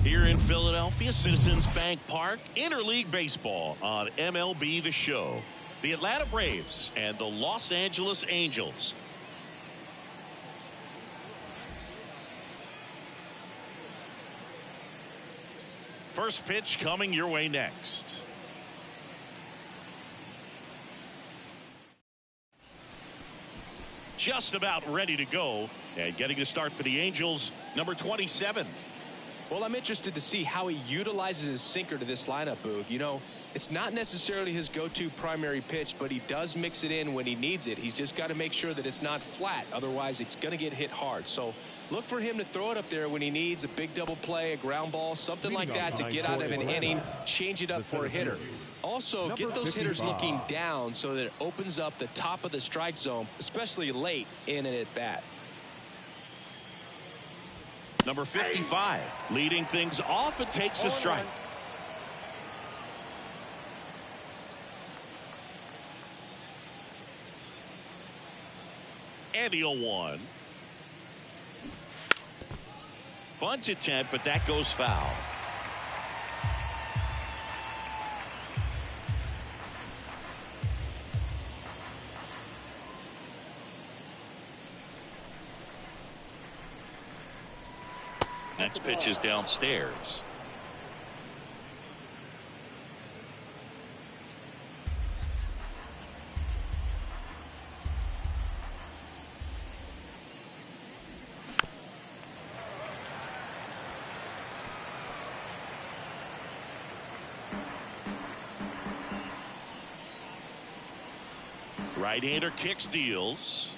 Here in Philadelphia, Citizens Bank Park, interleague baseball on MLB The Show. The Atlanta Braves and the Los Angeles Angels. First pitch coming your way next. Just about ready to go, and getting to start for the Angels, number 27. Well, I'm interested to see how he utilizes his sinker to this lineup, Boog. You know, it's not necessarily his go-to primary pitch, but he does mix it in when he needs it. He's just got to make sure that it's not flat. Otherwise, it's going to get hit hard. So look for him to throw it up there when he needs a big double play, a ground ball, something like that to get out of an inning, change it up for a hitter. Also, get those hitters looking down so that it opens up the top of the strike zone, especially late in an at-bat. Number 55, leading things off, and takes a strike. And the 0-1. Bunt attempt, but that goes foul. Next pitch is downstairs. Right-hander kicks, deals.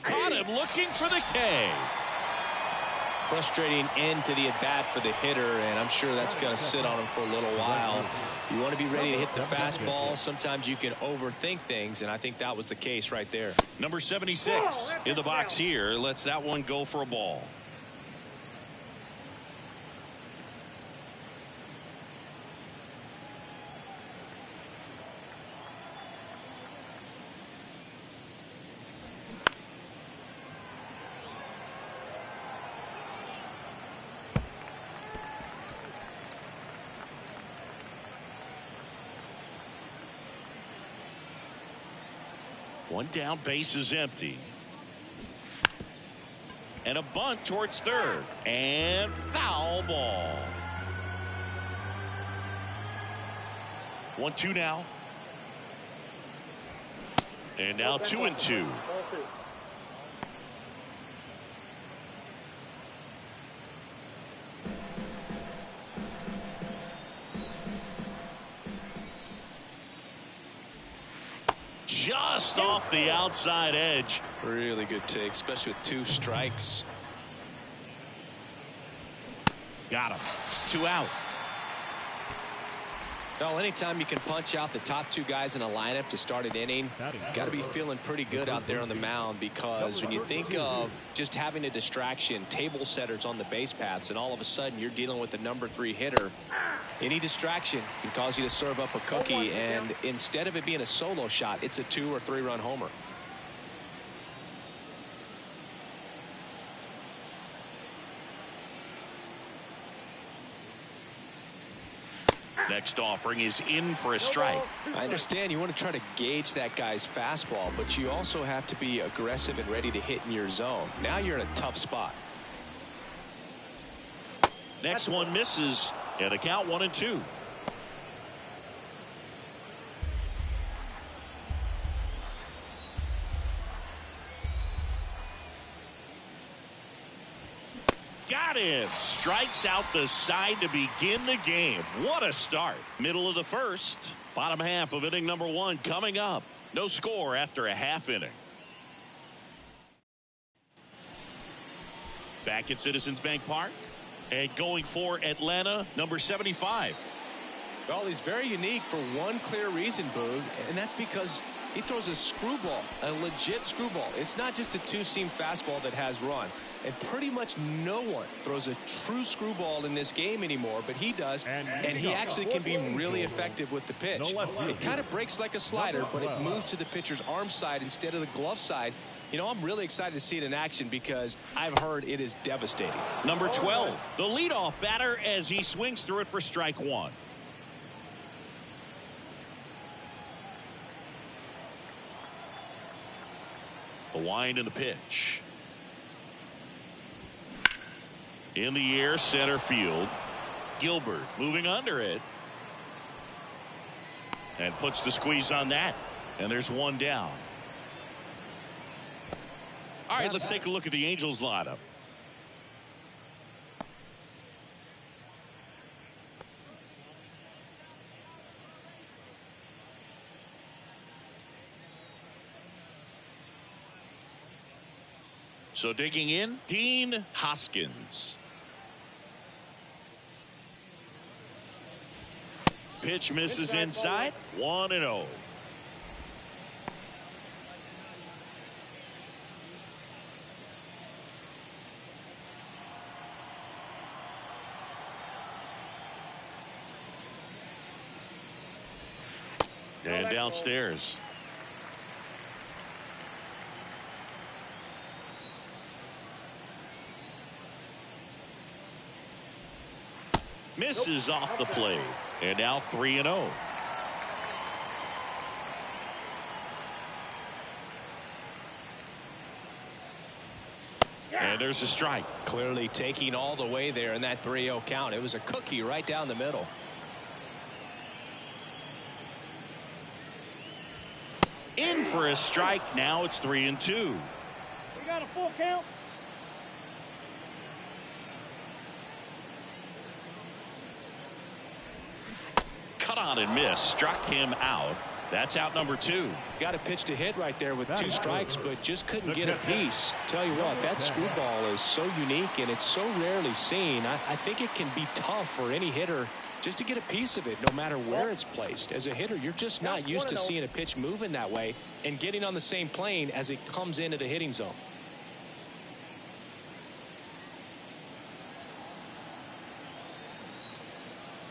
Caught him looking for the K. Frustrating end to the at-bat for the hitter, and I'm sure that's going to sit on him for a little while. You want to be ready to hit the fastball. Sometimes you can overthink things, and I think that was the case right there. Number 76 in the box here lets that one go for a ball. One down, base is empty. And a bunt towards third. And foul ball. 1-2 now. And now 2-2. Just off the outside edge. Really good take, especially with 2 strikes. Got him. 2 out. Well, anytime you can punch out the top 2 guys in a lineup to start an inning, got to be feeling pretty good out there on the mound, because when you think of just having a distraction, table setters on the base paths, and all of a sudden you're dealing with the number 3 hitter, any distraction can cause you to serve up a cookie, and instead of it being a solo shot, it's a 2 or 3 run homer. Next offering is in for a strike. I understand you want to try to gauge that guy's fastball, but you also have to be aggressive and ready to hit in your zone. Now you're in a tough spot. Next one misses, and a count 1-2. Got him. Strikes out the side to begin the game. What a start. Middle of the first. Bottom half of inning number 1 coming up. No score after a half inning. Back at Citizens Bank Park. And going for Atlanta, number 75. Well, he's very unique for one clear reason, Boog, and that's because he throws a screwball, a legit screwball. It's not just a 2-seam fastball that has run. And pretty much no one throws a true screwball in this game anymore, but he does, and he actually can be really effective with the pitch. It kind of breaks like a slider, but it moves to the pitcher's arm side instead of the glove side, You know, I'm really excited to see it in action because I've heard it is devastating. Number 12, the leadoff batter as he swings through it for strike one. The wind and the pitch. In the air, center field. Gilbert moving under it. And puts the squeeze on that. And there's one down. All right, let's take a look at the Angels lineup. So digging in, Dean Hoskins. Pitch misses inside, 1-0. And downstairs. Misses off the plate. And now 3-0. And there's a strike. Clearly taking all the way there in that 3-0 count. It was a cookie right down the middle. In for a strike. Now it's 3-2. We got a full count. Cut on and miss. Struck him out. That's out number 2. Got a pitch to hit right there with 2 strikes, but just couldn't get a piece. Tell you what, that screwball is so unique and it's so rarely seen. I think it can be tough for any hitter just to get a piece of it, no matter where it's placed. As a hitter, you're just not used to seeing a pitch moving that way and getting on the same plane as it comes into the hitting zone.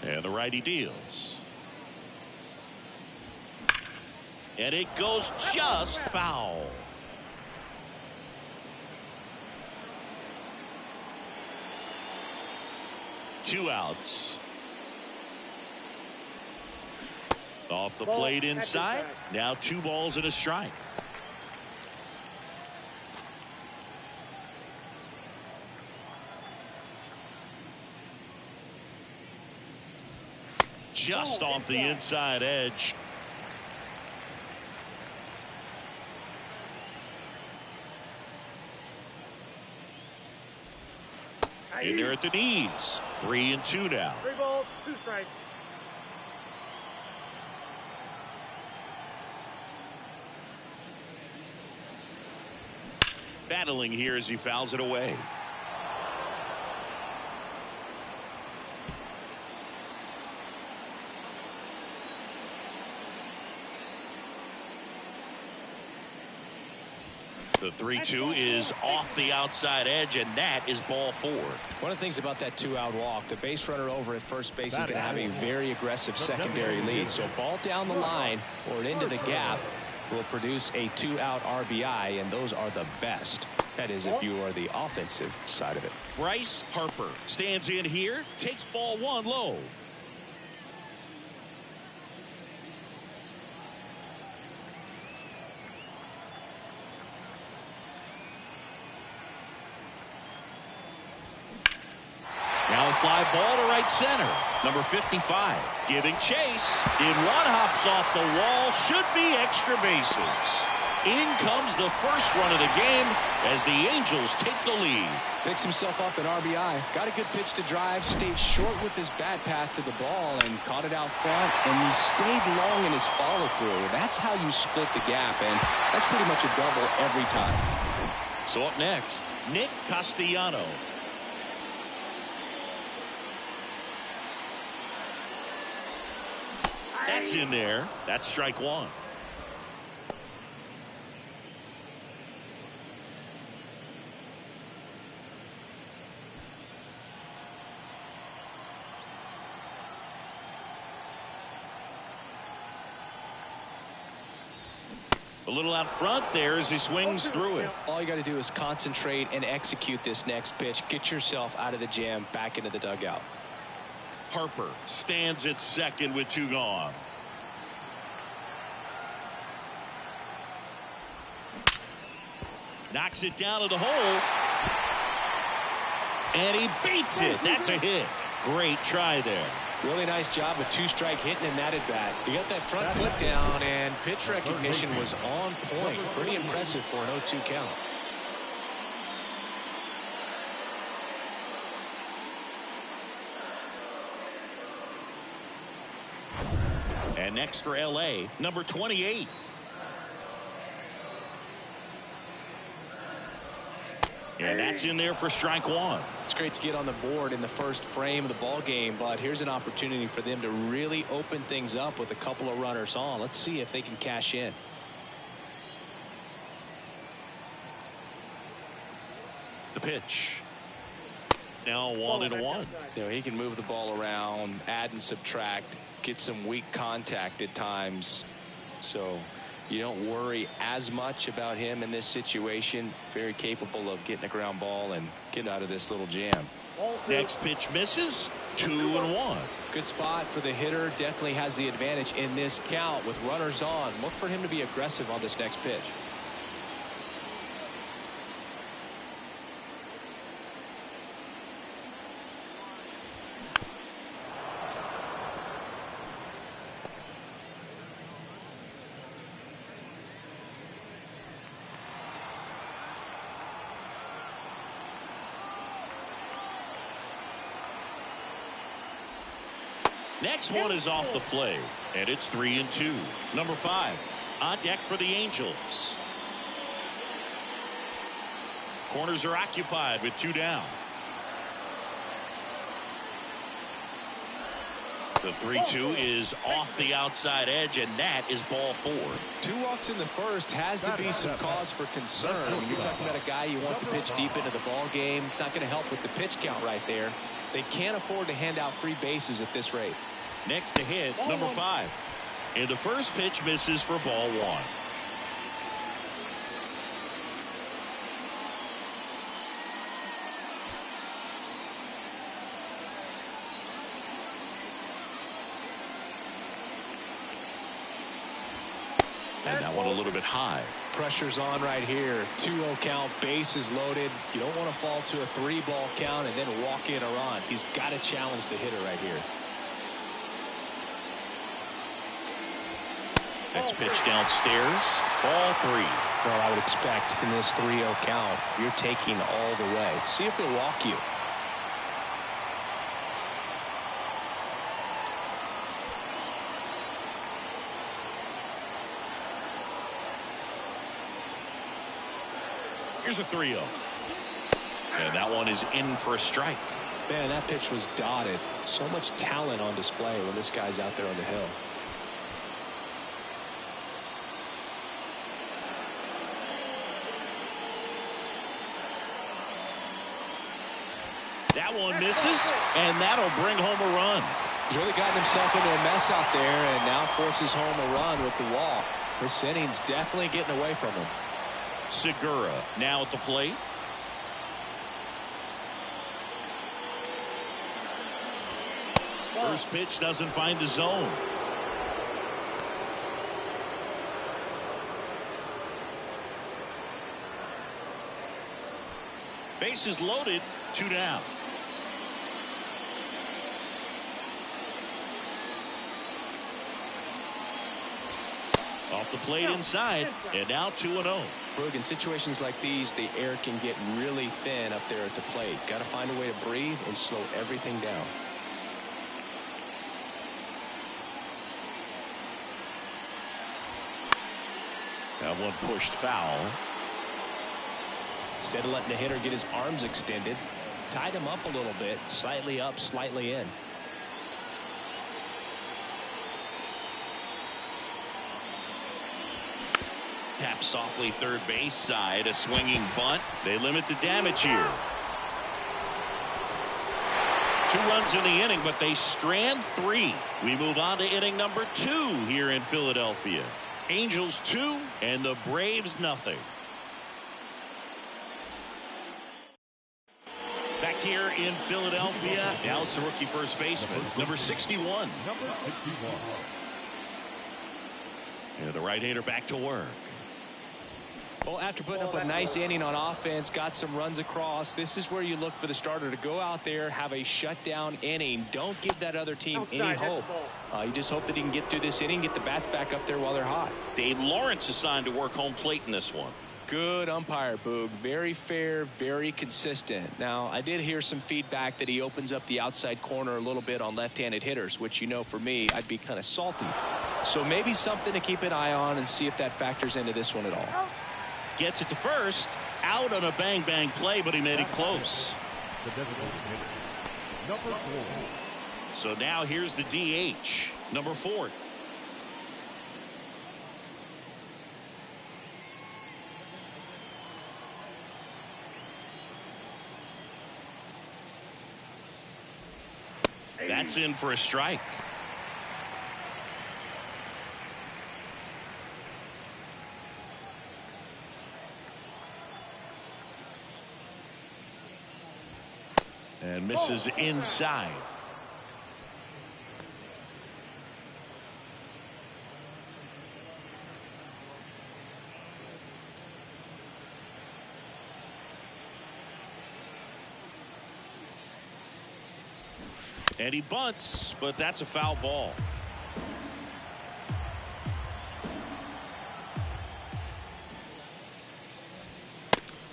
And the righty deals. And it goes just foul. Two outs. Off the plate inside. Now 2 balls and a strike. Just off the inside edge. In there at the knees. 3-2 now. 3 balls, 2 strikes. Battling here as he fouls it away. The 3-2 is off the outside edge, and that is ball 4. One of the things about that 2-out walk, the base runner over at first base is going to have a very aggressive secondary lead. So ball down the line or into the gap will produce a 2-out RBI, and those are the best. That is, if you are the offensive side of it. Bryce Harper stands in here, takes ball 1 low. Now a fly ball to right center. Number 55 giving chase. In one, hops off the wall. Should be extra bases. In comes the first run of the game as the Angels take the lead. Picks himself up an RBI. Got a good pitch to drive. Stayed short with his bat path to the ball and caught it out front. And he stayed long in his follow through. That's how you split the gap. And that's pretty much a double every time. So up next, Nick Castellano. That's in there. That's strike 1. A little out front there as he swings through it. All you got to do is concentrate and execute this next pitch. Get yourself out of the jam, back into the dugout. Harper stands at second with 2 gone. Knocks it down to the hole. And he beats it. That's a hit. Great try there. Really nice job with 2-strike hitting in that at bat. He got that front foot down, and pitch recognition was on point. Pretty impressive for an 0-2 count. And next for LA, number 28. And that's in there for strike 1. It's great to get on the board in the first frame of the ball game, but here's an opportunity for them to really open things up with a couple of runners on. Let's see if they can cash in. The pitch. Now 1-1. You know, he can move the ball around, add and subtract, get some weak contact at times. So you don't worry as much about him in this situation. Very capable of getting a ground ball and getting out of this little jam. Next pitch misses. 2-1. Good spot for the hitter. Definitely has the advantage in this count with runners on. Look for him to be aggressive on this next pitch. Next one is off the plate, and it's 3-2. Number 5 on deck for the Angels. Corners are occupied with 2 down. The 3-2 is off the outside edge, and that is ball 4. 2 walks in the first has to be some cause for concern. When you're talking about a guy you want to pitch deep into the ball game, it's not going to help with the pitch count right there. They can't afford to hand out free bases at this rate. Next to hit, number 5. And the first pitch misses for ball 1. And that one a little bit high. Pressure's on right here. 2-0 count, bases loaded. You don't want to fall to a 3-ball count and then walk in a run. He's got to challenge the hitter right here. Next pitch downstairs. Ball 3. Well, I would expect in this 3-0 count, you're taking all the way. See if they'll walk you. Here's a 3-0. And that one is in for a strike. Man, that pitch was dotted. So much talent on display when this guy's out there on the hill. That one misses, and that'll bring home a run. He's really gotten himself into a mess out there and now forces home a run with the walk. This inning's definitely getting away from him. Segura now at the plate. First pitch doesn't find the zone. Bases loaded, 2 down. Off the plate inside, and now 2-0. Brooke, in situations like these, the air can get really thin up there at the plate. Got to find a way to breathe and slow everything down. That one pushed foul. Instead of letting the hitter get his arms extended, tied him up a little bit, slightly up, slightly in. Tap softly third base side, a swinging bunt. They limit the damage here. 2 runs in the inning, but they strand 3. We move on to inning number 2 here in Philadelphia. Angels 2 and the Braves nothing. Back here in Philadelphia, now it's the rookie first baseman, number 61. Number 61. And the right-hander back to work. Well, after putting up a nice inning on offense, got some runs across, this is where you look for the starter to go out there, have a shutdown inning. Don't give that other team any hope. You just hope that he can get through this inning, get the bats back up there while they're hot. Dave Lawrence assigned to work home plate in this one. Good umpire, Boog. Very fair, very consistent. Now, I did hear some feedback that he opens up the outside corner a little bit on left-handed hitters, which, you know, for me, I'd be kind of salty. So maybe something to keep an eye on and see if that factors into this one at all. Gets it to first. Out on a bang-bang play, but he made it close. The designated hitter. Number 4. So now here's the DH, number 4. That's in for a strike. And misses inside. And he bunts, but that's a foul ball.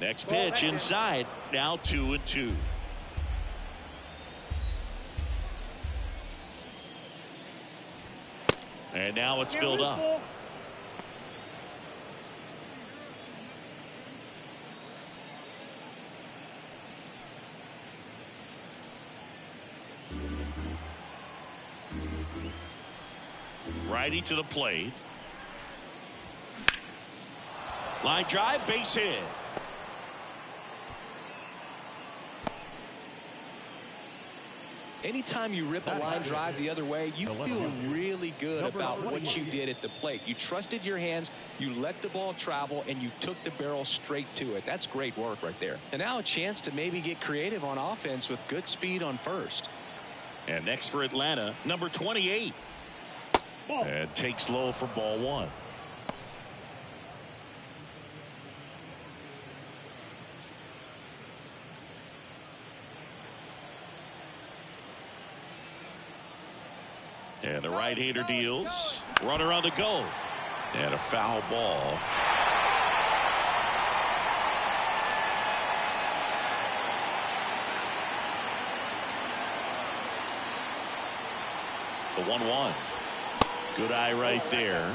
Next pitch inside. Now 2-2. And now it's filled up. Righty to the plate. Line drive, base hit. Anytime you rip a line drive the other way, you feel really good about what you did at the plate. You trusted your hands, you let the ball travel, and you took the barrel straight to it. That's great work right there. And now a chance to maybe get creative on offense with good speed on first. And next for Atlanta, number 28. And takes low for ball 1. And the right-hander deals. Runner on the go. And a foul ball. The 1-1. Good eye right there.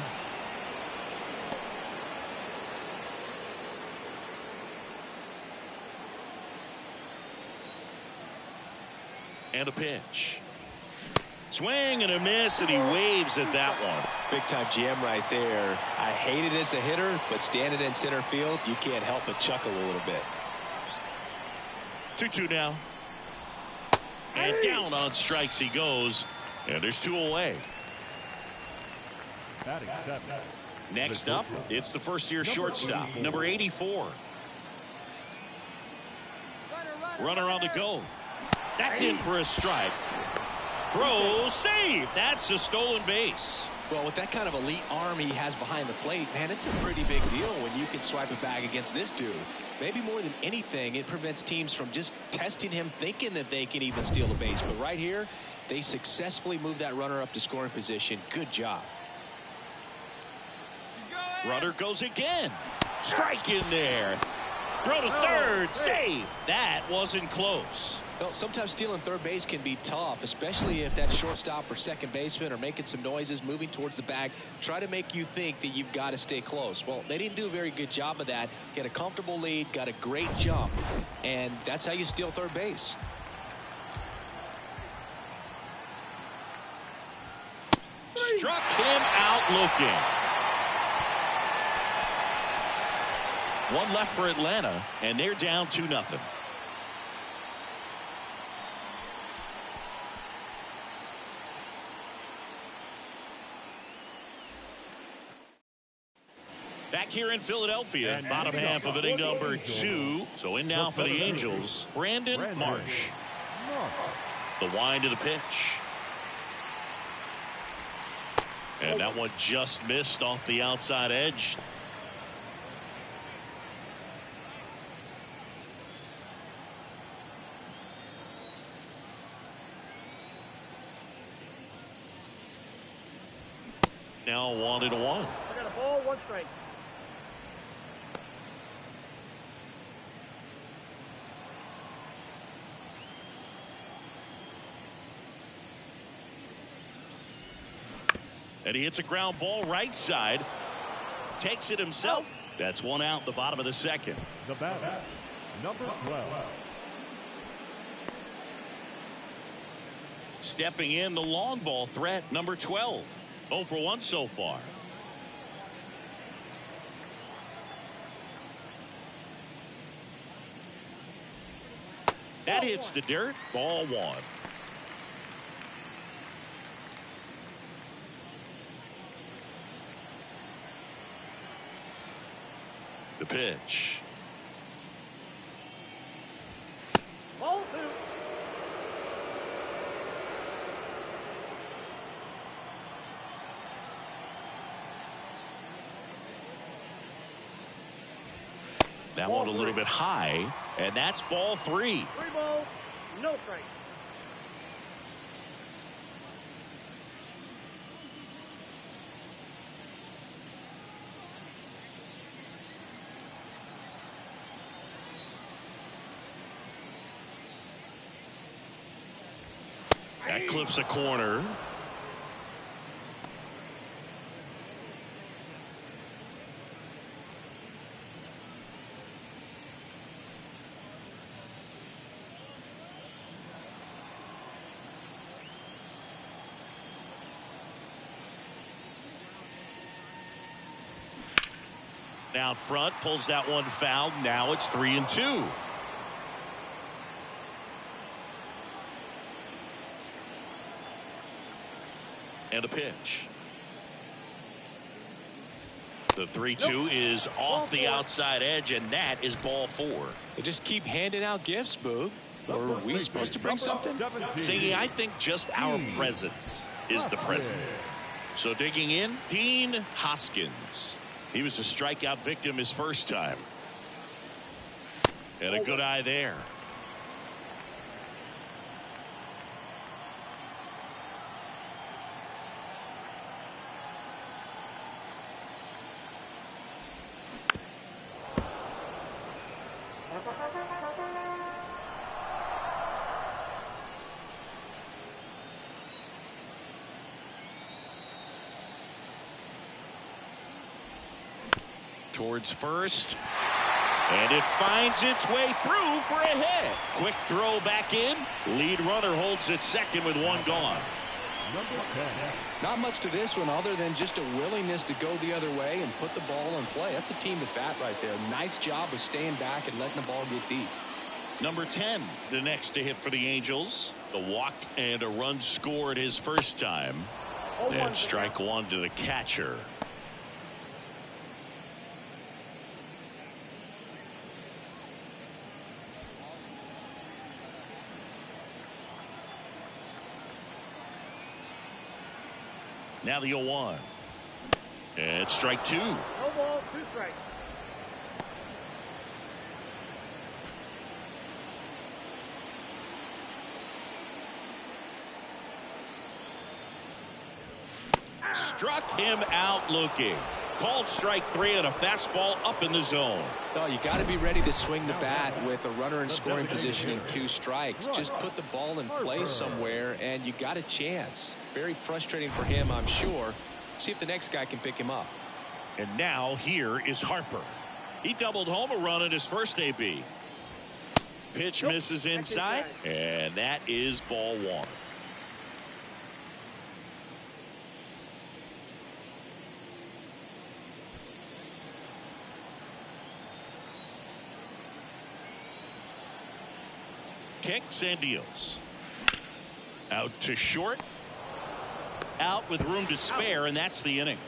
And a pitch. Swing and a miss, and he waves at that one. Big time jam right there. I hate it as a hitter, but standing in center field, you can't help but chuckle a little bit. 2-2 now. And down on strikes he goes. And there's 2 away. Next up, it's the first-year shortstop, number 84. Runner on the go. That's in for a strike. Throw, save. That's a stolen base. Well, with that kind of elite arm he has behind the plate, man, it's a pretty big deal when you can swipe a bag against this dude. Maybe more than anything, it prevents teams from just testing him, thinking that they can even steal a base. But right here, they successfully moved that runner up to scoring position. Good job. Runner goes again. Strike in there. Throw to third. Save. That wasn't close. Well, sometimes stealing third base can be tough, especially if that shortstop or second baseman are making some noises, moving towards the bag, try to make you think that you've got to stay close. Well, they didn't do a very good job of that. Get a comfortable lead, got a great jump, and that's how you steal third base. Struck him out looking. One left for Atlanta, and they're down 2-0. Back here in Philadelphia, And bottom half of inning number 2. So in now for the Angels, Brandon Marsh. The wind of the pitch. And that one just missed off the outside edge. Now 1-1. I got a ball, 1 strike. And he hits a ground ball right side. Takes it himself. That's 1 out, the bottom of the 2nd. The batter, number 12. Stepping in, the long ball threat, number 12. 0 for 1 so far. That hits the dirt. Ball 1. The pitch. Ball 2. That one a little bit high, and that's ball 3. 3 balls, no strike. That clips a corner. Out front, pulls that one foul. Now it's 3-2. And a pitch. The 3-2 is off the outside edge, and that is ball 4. They just keep handing out gifts, Boog. Or are we supposed to bring something? Singy, I think just our presence is the present. So digging in, Dean Hoskins. He was a strikeout victim his first time. And a good eye there. Towards first, and it finds its way through for a hit. Quick throw back in. Lead runner holds at second with 1 gone. Number 10. Not much to this one other than just a willingness to go the other way and put the ball in play. That's a team at bat right there. Nice job of staying back and letting the ball get deep. Number 10, the next to hit for the Angels. The walk and a run scored his first time. And strike 1 to the catcher. Now the 0-1. And strike 2. No ball, 2 strikes. Struck him out looking. Called strike 3 and a fastball up in the zone. Oh, you got to be ready to swing the bat with a runner in scoring position and 2 strikes. Just put the ball in play somewhere and you got a chance. Very frustrating for him, I'm sure. See if the next guy can pick him up. And now here is Harper. He doubled home a run in his first AB. Pitch misses inside, and that is ball 1. Kicks and deals. Out to short. Out with room to spare, and that's the inning.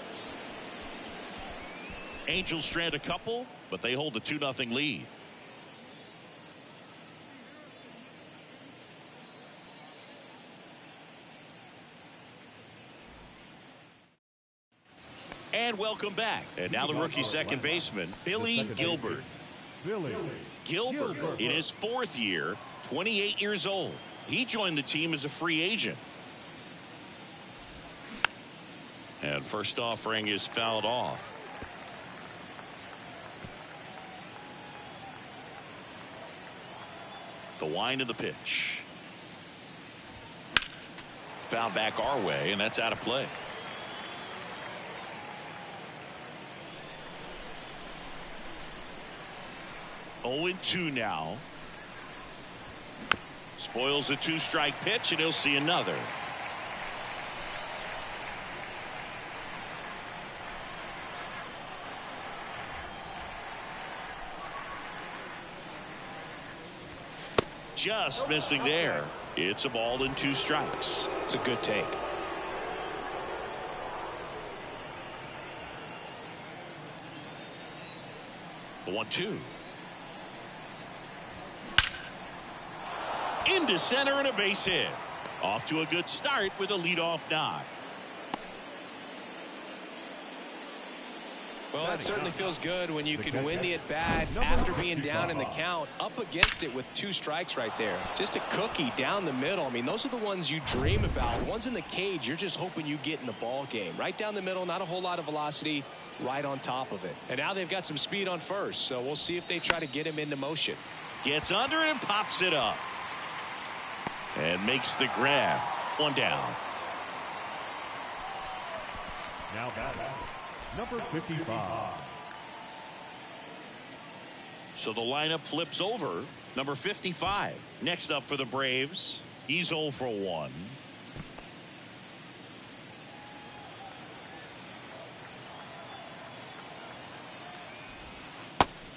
Angels strand a couple, but they hold a 2-0 lead. And welcome back. And now the rookie second baseman, Billy Gilbert. Gilbert, in his 4th year, 28 years old. He joined the team as a free agent. And first offering is fouled off. The wind of the pitch. Foul back our way, and that's out of play. Oh, 0-2 now. Spoils the 2-strike pitch, and he'll see another. Just missing there. It's a ball and 2 strikes. It's a good take. The 1-2. Into center and a base hit. Off to a good start with a leadoff knock. Well, that certainly feels good when you can win the at-bat after being down in the count, up against it with 2 strikes right there. Just a cookie down the middle. I mean, those are the ones you dream about. Ones in the cage, you're just hoping you get in the ball game. Right down the middle, not a whole lot of velocity, right on top of it. And now they've got some speed on first, so we'll see if they try to get him into motion. Gets under it and pops it up. And makes the grab. 1 down. Now batting, number 55. So the lineup flips over. Number 55. Next up for the Braves. He's 0 for 1.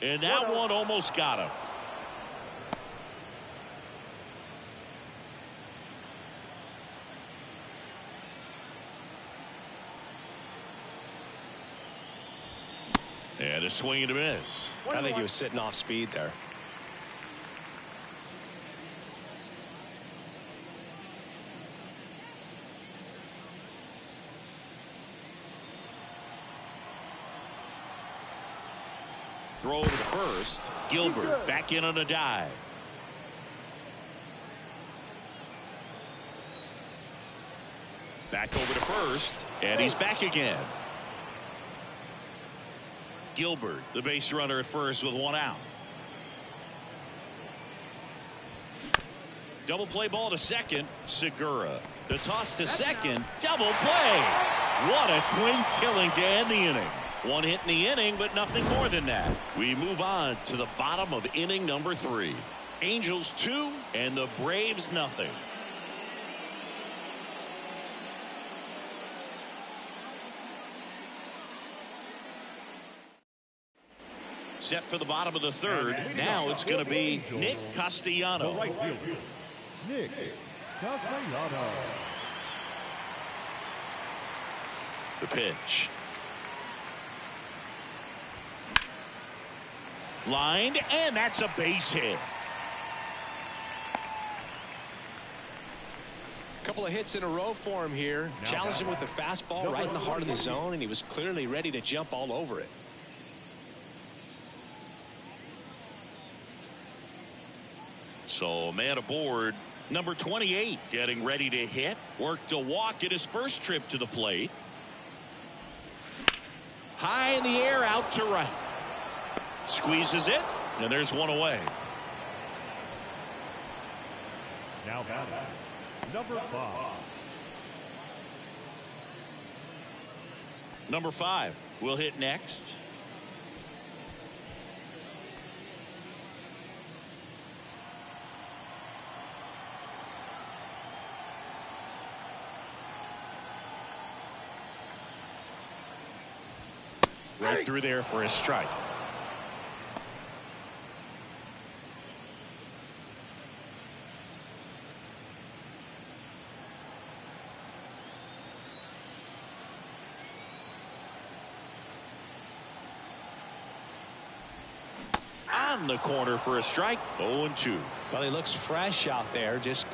And that one almost got him. And a swing and a miss. I think he was sitting off speed there. Throw over to first. Gilbert back in on a dive. Back over to first, and he's back again. Gilbert, the base runner at first with 1 out. Double play ball to second. Segura. The toss to second. Double play. What a twin killing to end the inning. 1 hit in the inning, but nothing more than that. We move on to the bottom of inning number 3. Angels 2 and the Braves nothing. Set for the bottom of the 3rd. Now it's going to be Nick Castellano. The right fielder, Nick Castellano. The pitch. Lined, and that's a base hit. A couple of hits in a row for him here. Challenged him with the fastball right in the heart of the zone, and he was clearly ready to jump all over it. So man aboard, number 28 getting ready to hit. Worked a walk at his first trip to the plate. High in the air, out to right. Squeezes it, and there's 1 away. Now batting, number 5. Number 5 will hit next. Right through there for a strike. on the corner for a strike. 0-2. Well, he looks fresh out there. Just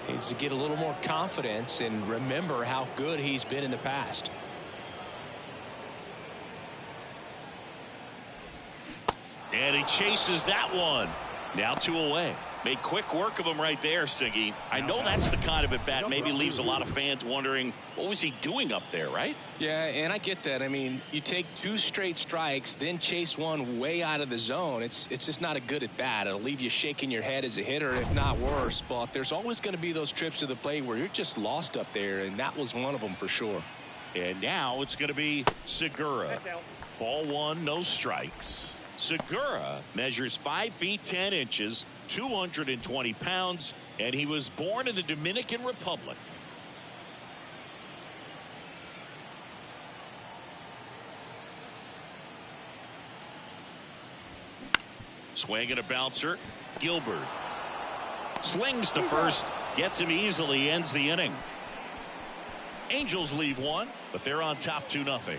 needs to get a little more confidence and remember how good he's been in the past. And he chases that one. Now 2 away. Made quick work of him right there, Siggy. I know that's the kind of at bat maybe leaves a lot of fans wondering, what was he doing up there, right? Yeah, and I get that. I mean, you take 2 straight strikes, then chase one way out of the zone. It's just not a good at bat. It'll leave you shaking your head as a hitter, if not worse. But there's always going to be those trips to the plate where you're just lost up there, and that was one of them for sure. And now it's going to be Segura. Ball 1, no strikes. Segura measures 5 feet 10 inches, 220 pounds, and he was born in the Dominican Republic. Swing and a bouncer. Gilbert slings to first, gets him easily, ends the inning. Angels leave 1, but they're on top 2-0.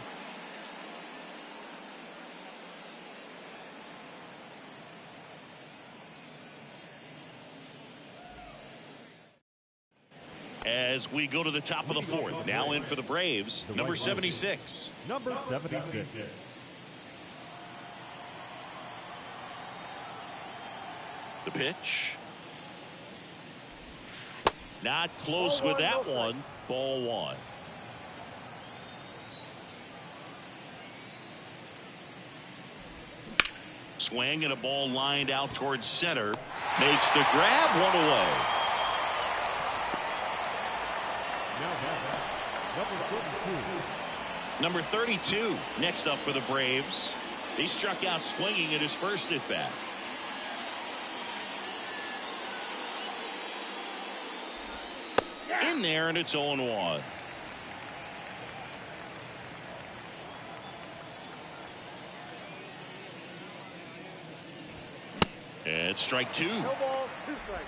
As we go to the top of the 4th, now in for the Braves, number 76. Number 76. The pitch. Not close with that one. Ball 1. Swing and a ball lined out towards center. Makes the grab, 1 away. Number 32 next up for the Braves. He struck out swinging at his first at bat. In there, and it's 0-1. And strike 2. No ball, 2 strikes.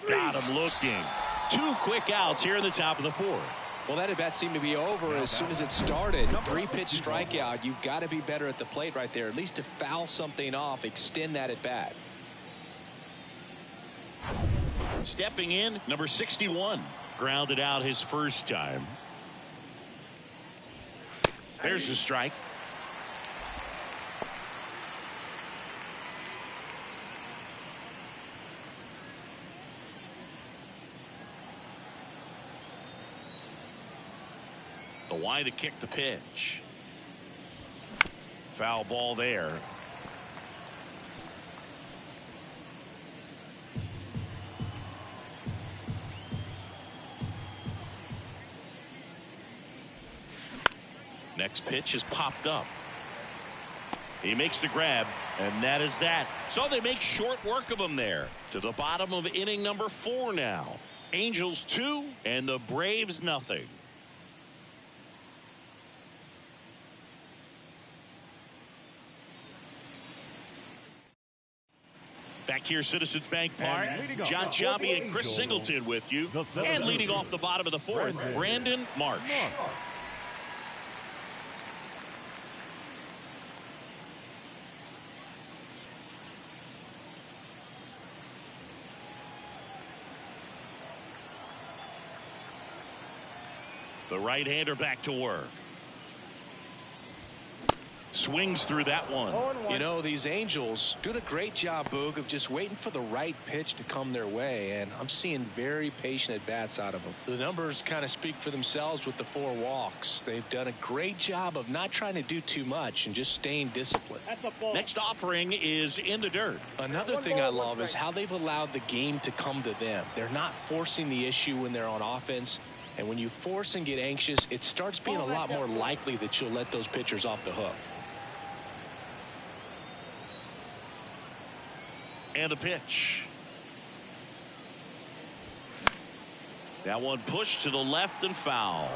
Got him looking. 2 quick outs here in the top of the 4th. Well, that at bat seemed to be over as soon as it started. 3-pitch strikeout. You've got to be better at the plate right there, at least to foul something off, extend that at bat. Stepping in, number 61. Grounded out his first time. There's the strike. The wide to kick the pitch. Foul ball there. Next pitch is popped up. He makes the grab, and that is that. So they make short work of him there. To the bottom of inning number 4 now. Angels 2 and the Braves nothing. Back here, Citizens Bank Park. John Chobby and Chris Singleton with you. And leading off the bottom of the 4th, Brandon Marsh. The right-hander back to work. Swings through that one. You know, these Angels doing a great job, Boog, of just waiting for the right pitch to come their way, and I'm seeing very patient at-bats out of them. The numbers kind of speak for themselves with the 4 walks. They've done a great job of not trying to do too much and just staying disciplined. Next offering is in the dirt. Another thing I love is how they've allowed the game to come to them. They're not forcing the issue when they're on offense, and when you force and get anxious, it starts being a lot more likely that you'll let those pitchers off the hook. And the pitch. That one pushed to the left and foul.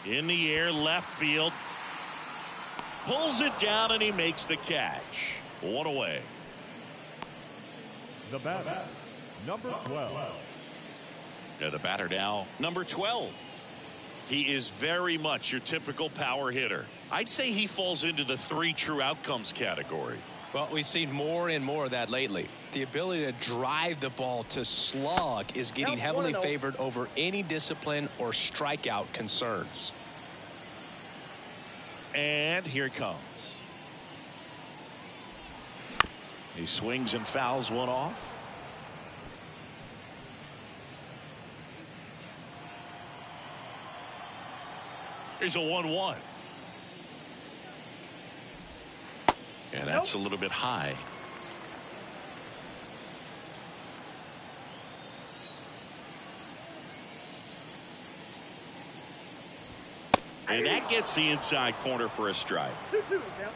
In the air, left field. Pulls it down and he makes the catch. One away. The batter, number 12. Yeah, the batter now, number 12. He is very much your typical power hitter. I'd say he falls into the 3 true outcomes category. Well, we've seen more and more of that lately. The ability to drive the ball to slug is getting heavily favored over any discipline or strikeout concerns. And here it comes. He swings and fouls one off. Here's a 1-1. And that's a little bit high. And that gets the inside corner for a strike. 2-2 count.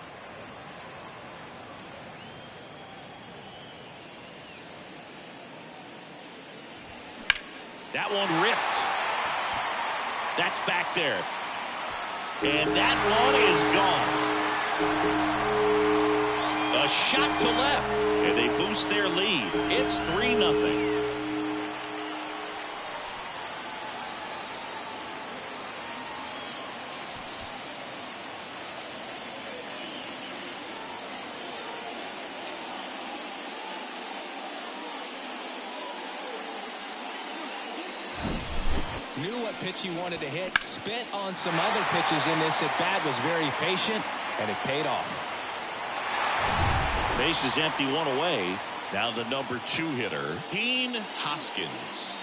That one ripped. That's back there. And that one is gone. A shot to left. And they boost their lead. It's 3-0. Knew what pitch he wanted to hit, spent on some other pitches in this at bat, was very patient, and it paid off. Base is empty, one away. Now the number 2 hitter, Dean Hoskins.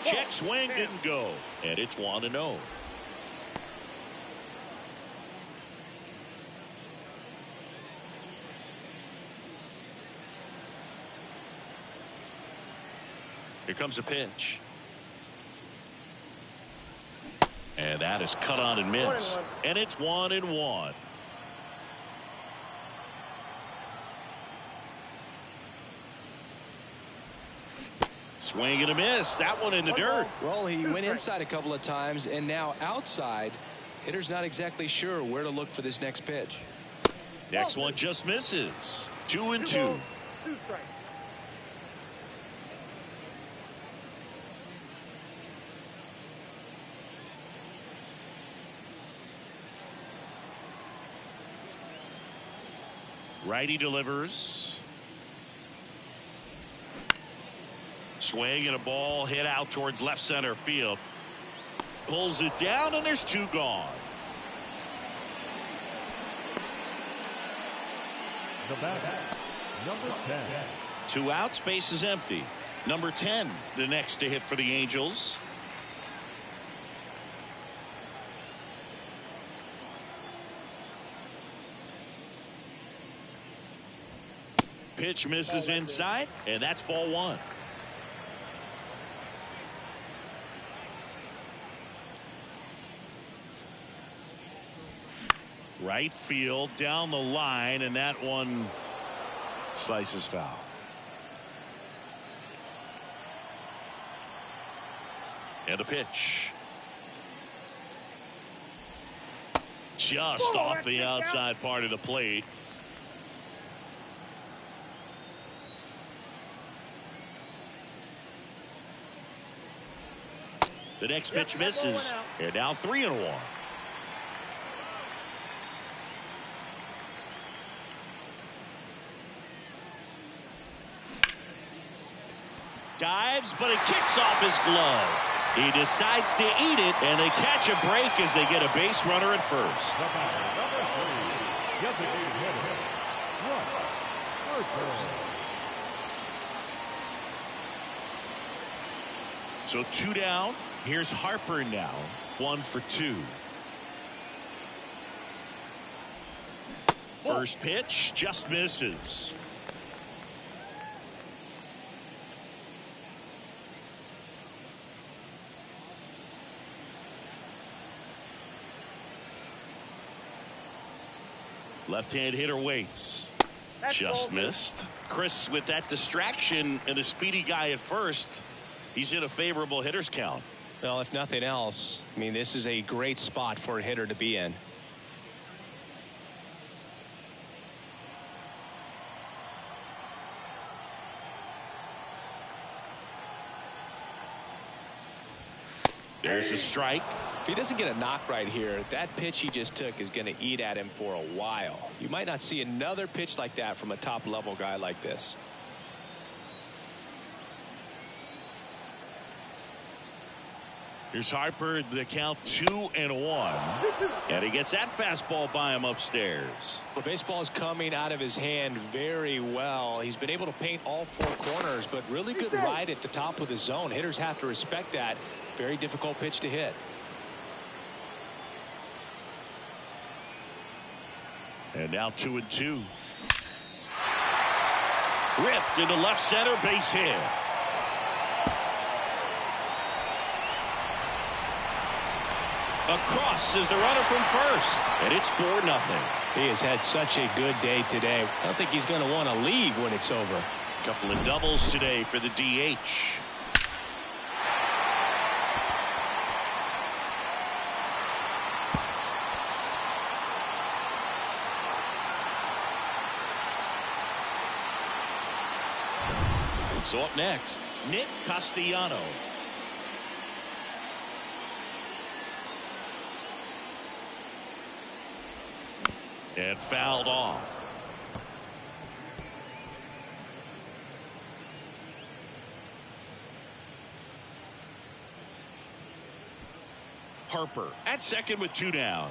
Check swing, didn't go, and it's 1-0. Here comes a pitch. And that is cut on and missed. And it's 1-1. Swing and a miss. That one in the dirt. Well, he went inside a couple of times, and now outside. Hitter's not exactly sure where to look for this next pitch. Next one just misses. 2-2. 2 strikes. Righty delivers. Swing and a ball hit out towards left center field. Pulls it down and there's 2 gone. The batter, number 10. 2 outs, base is empty. Number 10, the next to hit for the Angels. Pitch misses inside, and that's ball 1. Right field down the line, and that one slices foul. And a pitch. Just off the outside part of the plate. The next pitch misses. And now 3-1. Dives, but it kicks off his glove. He decides to eat it, and they catch a break as they get a base runner at first. The batter, number 3. Designated hitter, Harper. So 2 down. Here's Harper now. 1 for 2. First pitch just misses. Left-hand hitter waits. Just missed. Chris, with that distraction and a speedy guy at first, he's in a favorable hitter's count. Well, if nothing else, I mean, this is a great spot for a hitter to be in. There's a strike. If he doesn't get a knock right here, that pitch he just took is going to eat at him for a while. You might not see another pitch like that from a top-level guy like this. Here's Harper, the count 2-1. And he gets that fastball by him upstairs. The baseball is coming out of his hand very well. He's been able to paint all four corners, but really good ride at the top of the zone. Hitters have to respect that. Very difficult pitch to hit. And now 2-2. Ripped into left center, base hit. Across is the runner from first, and it's 4-0. He has had such a good day today. I don't think he's going to want to leave when it's over. Couple of doubles today for the DH. So up next, Nick Castellano. And fouled off. Harper at second with 2 down.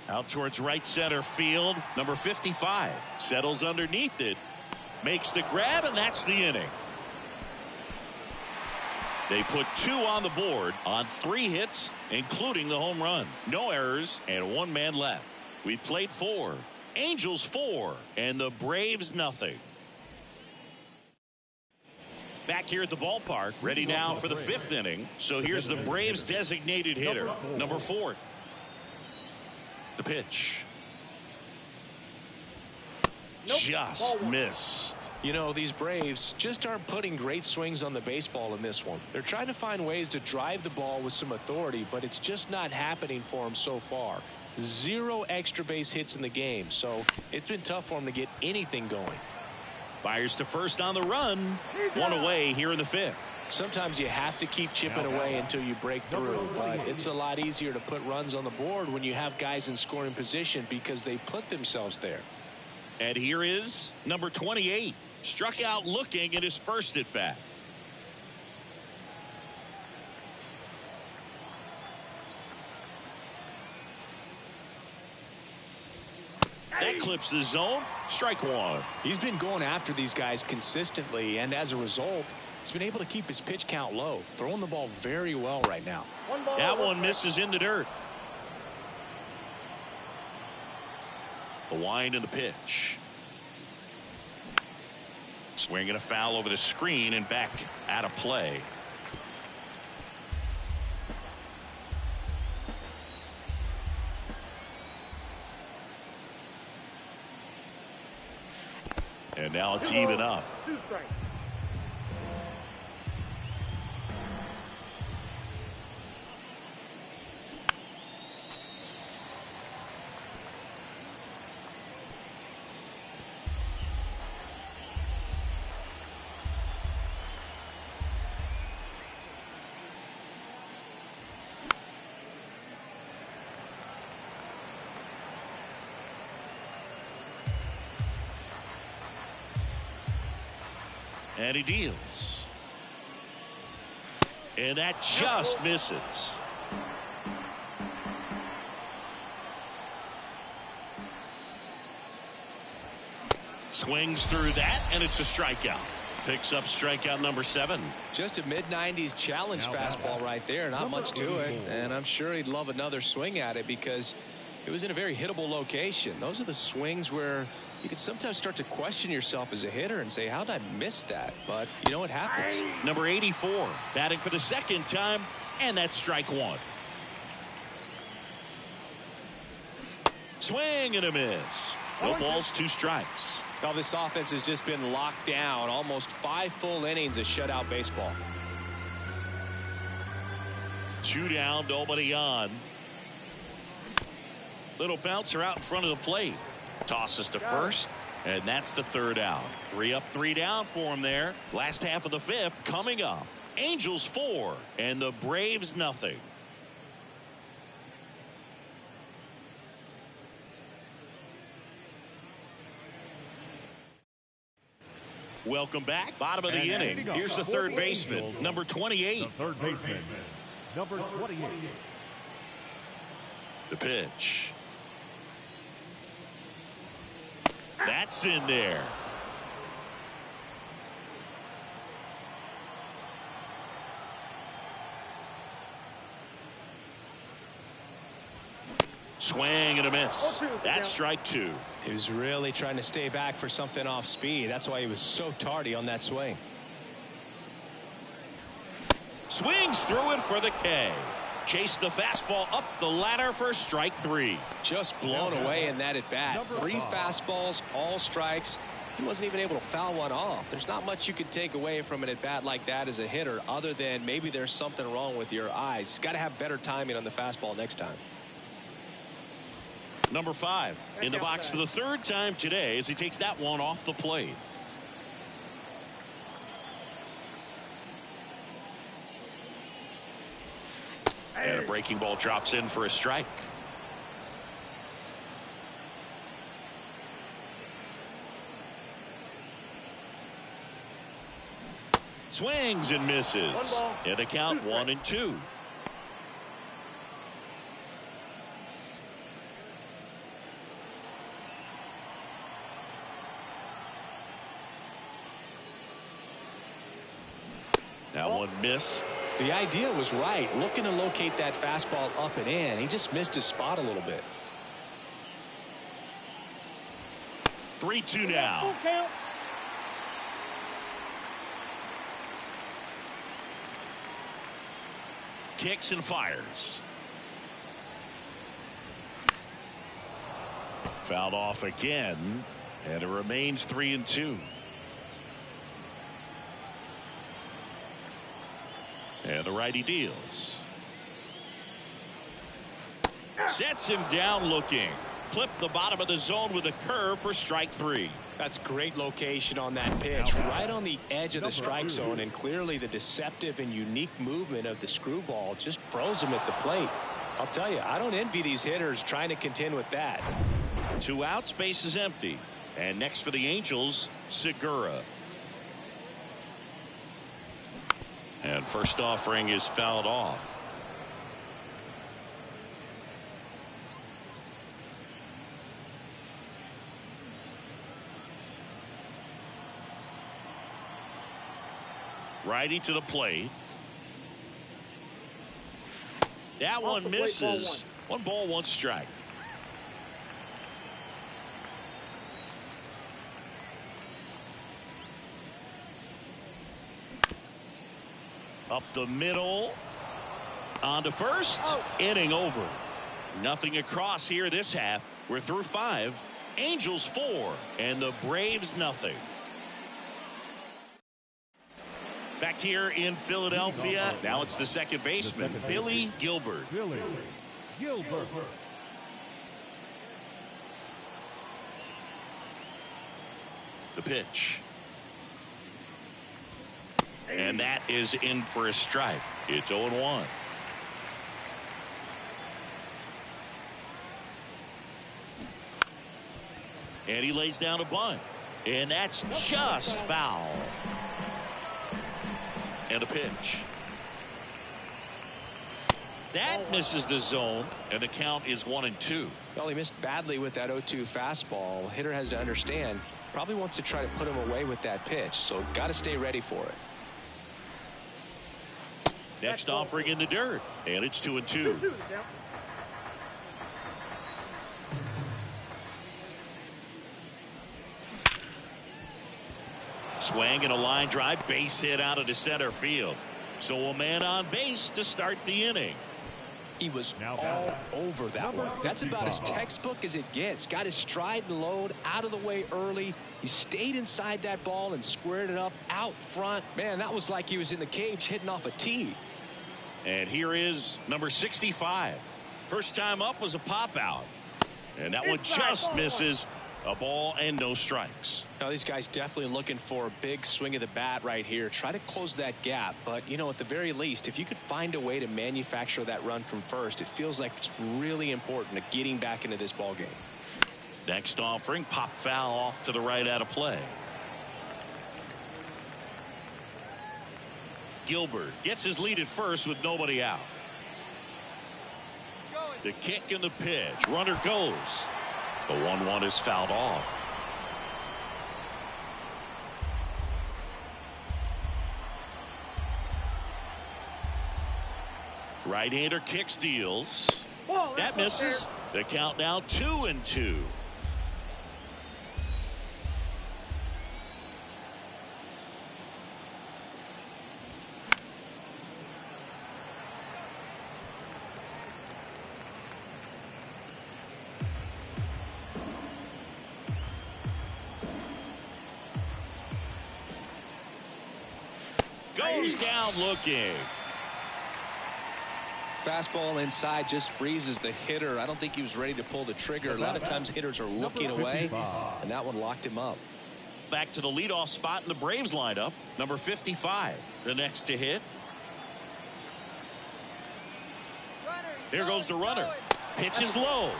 Out towards right center field. Number 55 settles underneath it. Makes the grab, and that's the inning. They put 2 on the board on 3 hits, including the home run. No errors and 1 man left. We played 4. Angels 4 and the Braves nothing. Back here at the ballpark, ready now for the 5th inning. So here's the Braves designated hitter, number 4. The pitch. Nope. Just missed. You know, these Braves just aren't putting great swings on the baseball in this one. They're trying to find ways to drive the ball with some authority, but it's just not happening for them so far. 0 extra base hits in the game, so it's been tough for them to get anything going. Fires to first on the run. 1 away here in the 5th. Sometimes you have to keep chipping away until you break through, but it's a lot easier to put runs on the board when you have guys in scoring position because they put themselves there. And here is number 28. Struck out looking at his first at bat. That clips the zone. Strike 1. He's been going after these guys consistently, and as a result, he's been able to keep his pitch count low, throwing the ball very well right now. That one misses in the dirt. The wind and the pitch. Swinging a foul over the screen and back out of play. And now it's even up. 2 strikes. And he deals. And that just misses. Swings through that, and it's a strikeout. Picks up strikeout number 7. Just a mid-90s challenge fastball right there. Not much to it, and I'm sure he'd love another swing at it because it was in a very hittable location. Those are the swings where you can sometimes start to question yourself as a hitter and say, how did I miss that? But you know what happens. Number 84 batting for the 2nd time, and that's strike 1. Swing and a miss. No balls, 2 strikes. Well, this offense has just been locked down. Almost 5 full innings of shutout baseball. 2 down, nobody on. Little bouncer out in front of the plate. Tosses to first, and that's the 3rd out. 3 up, 3 down for him there. Last half of the 5th coming up. Angels 4 and the Braves nothing. Welcome back. Bottom of the inning. Here's the 3rd baseman, number 28. The 3rd baseman, number 28. The pitch. That's in there. Swing and a miss. That's strike 2. He was really trying to stay back for something off speed. That's why he was so tardy on that swing. Swings through it for the K. Chase the fastball up the ladder for strike 3. Just blown away in that at bat. 3 fastballs, all strikes. He wasn't even able to foul one off. There's not much you could take away from an at bat like that as a hitter, other than maybe there's something wrong with your eyes. Got to have better timing on the fastball next time. Number 5 in the box for the 3rd time today as he takes that one off the plate. And a breaking ball drops in for a strike. Swings and misses. And the count 1-2. That one missed. The idea was right. Looking to locate that fastball up and in. He just missed his spot a little bit. 3-2 now. Kicks and fires. Fouled off again, and it remains 3-2. And the righty deals. Sets him down looking. Clip the bottom of the zone with a curve for strike 3. That's great location on that pitch. Right on the edge of the strike zone, and clearly the deceptive and unique movement of the screwball just froze him at the plate. I'll tell you, I don't envy these hitters trying to contend with that. 2 outs, base is empty. And next for the Angels, Segura. And first offering is fouled off. Righty to the plate. That one misses. 1 ball, 1 strike. Up the middle. On to first. Inning over. Nothing across here this half. We're through 5. Angels 4 and the Braves nothing. Back here in Philadelphia, now it's the second baseman, Billy Gilbert. Billy Gilbert. The pitch. And that is in for a strike. It's 0-1. And he lays down a bunt. And that's just foul. And a pitch. That misses the zone, and the count is 1-2. Well, he missed badly with that 0-2 fastball. Hitter has to understand, probably wants to try to put him away with that pitch, so got to stay ready for it. Next offering in the dirt, and it's 2-2. Swing and a line drive, base hit out of the center field. So a man on base to start the inning. He was Now all over that number one. That's about as 65. textbook as it gets. Got his stride and load out of the way early. He stayed inside that ball and squared it up out front. Man, that was like he was in the cage hitting off a tee. And here is number 65. First time up was a pop out. And that one just misses. A ball and no strikes. Now these guys definitely looking for a big swing of the bat right here. Try to close that gap. But, you know, at the very least, if you could find a way to manufacture that run from first, it feels like it's really important to getting back into this ball game. Next offering, pop foul off to the right out of play. Gilbert gets his lead at first with nobody out. The kick and the pitch. Runner goes. The 1-1 is fouled off. Right-hander kicks, deals. Ball, That misses. The count now 2-2. Goes down looking. Fastball inside just freezes the hitter. I don't think he was ready to pull the trigger. A lot of times hitters are looking away, and that one locked him up. Back to the leadoff spot in the Braves lineup. Number 55, the next to hit. Here goes the runner. Pitch is low.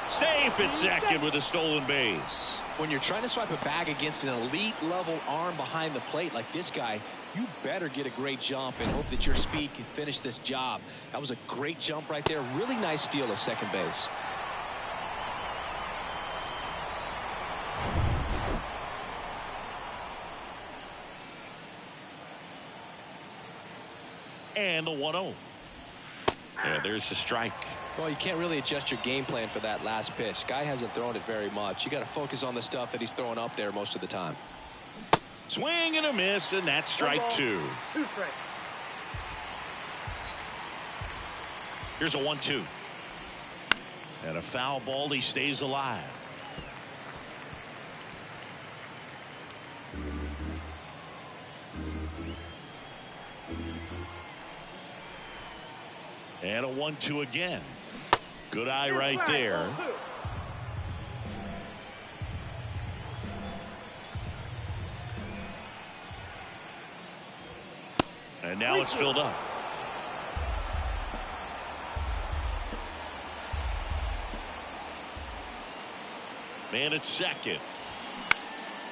Safe at second with a stolen base. When you're trying to swipe a bag against an elite level arm behind the plate like this guy, you better get a great jump and hope that your speed can finish this job. That was a great jump right there. Really nice steal at second base. And the 1-0. Yeah, there's the strike. Well, you can't really adjust your game plan for that last pitch. Guy hasn't thrown it very much. You got to focus on the stuff that he's throwing up there most of the time. Swing and a miss, and that's strike 2. 2 strikes. Here's a 1-2. And a foul ball. He stays alive. And a 1-2 again. Good eye right there. And now it's filled up. Man at second.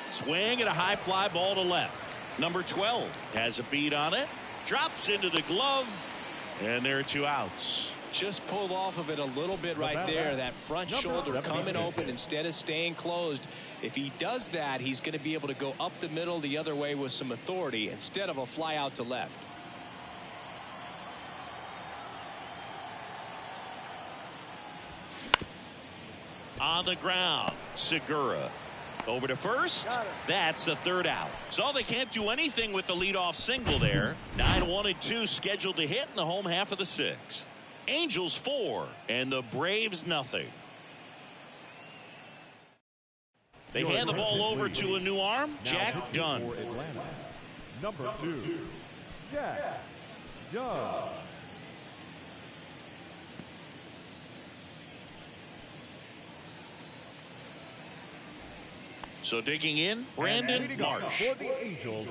Swing and a high fly ball to left. Number 12 has a beat on it. Drops into the glove. And there are 2 outs. Just pulled off of it a little bit right there. That front shoulder coming open instead of staying closed. If he does that, he's going to be able to go up the middle the other way with some authority instead of a fly out to left. On the ground, Segura. Over to first. That's the 3rd out. So they can't do anything with the leadoff single there. 9-1-2 scheduled to hit in the home half of the 6th. Angels 4 and the Braves nothing. They hand the ball over to a new arm, Jack Dunn. Number 2, Jack Dunn. So digging in, Brandon Marsh. For the Angels,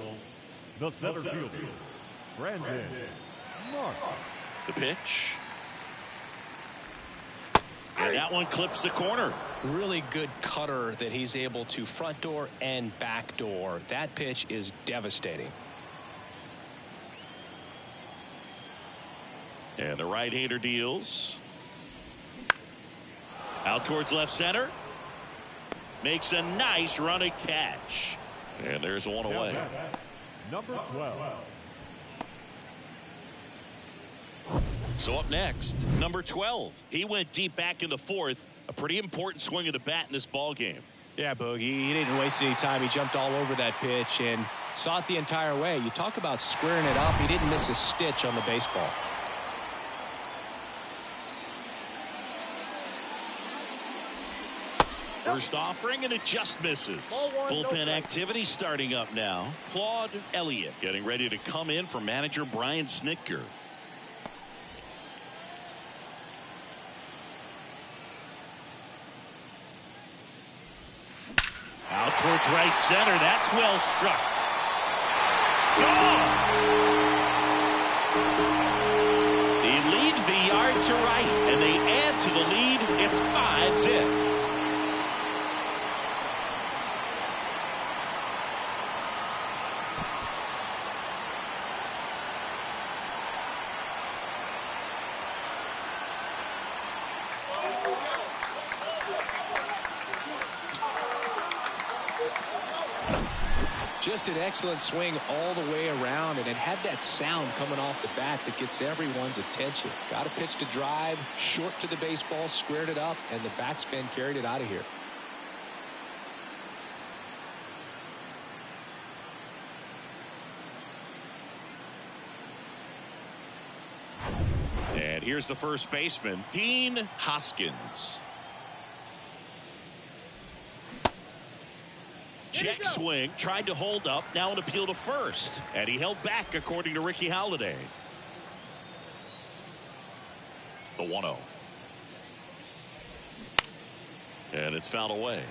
the center fielder, Brandon Marsh. The pitch. And that one clips the corner. Really good cutter that he's able to front door and back door. That pitch is devastating. And the right-hander deals. Out towards left center. Makes a nice running catch. And there's one away. Number 12. So up next, number 12. He went deep back in the 4th. A pretty important swing of the bat in this ball game. Yeah, Boogie, he didn't waste any time. He jumped all over that pitch and saw it the entire way. You talk about squaring it up. He didn't miss a stitch on the baseball. First offering, and it just misses. Ball one, no Bullpen strike. activity starting up now. Claude Elliott getting ready to come in for manager Brian Snitker. Out towards right center. That's well struck. Gone! He leads the yard to right, and they add to the lead. It's 5-zip. Just an excellent swing all the way around, and it had that sound coming off the bat that gets everyone's attention. Got a pitch to drive, short to the baseball, squared it up, and the backspin carried it out of here. And here's the first baseman, Dean Hoskins. Check swing, tried to hold up, now an appeal to first. And he held back, according to Ricky Halladay. The 1-0. And it's fouled away.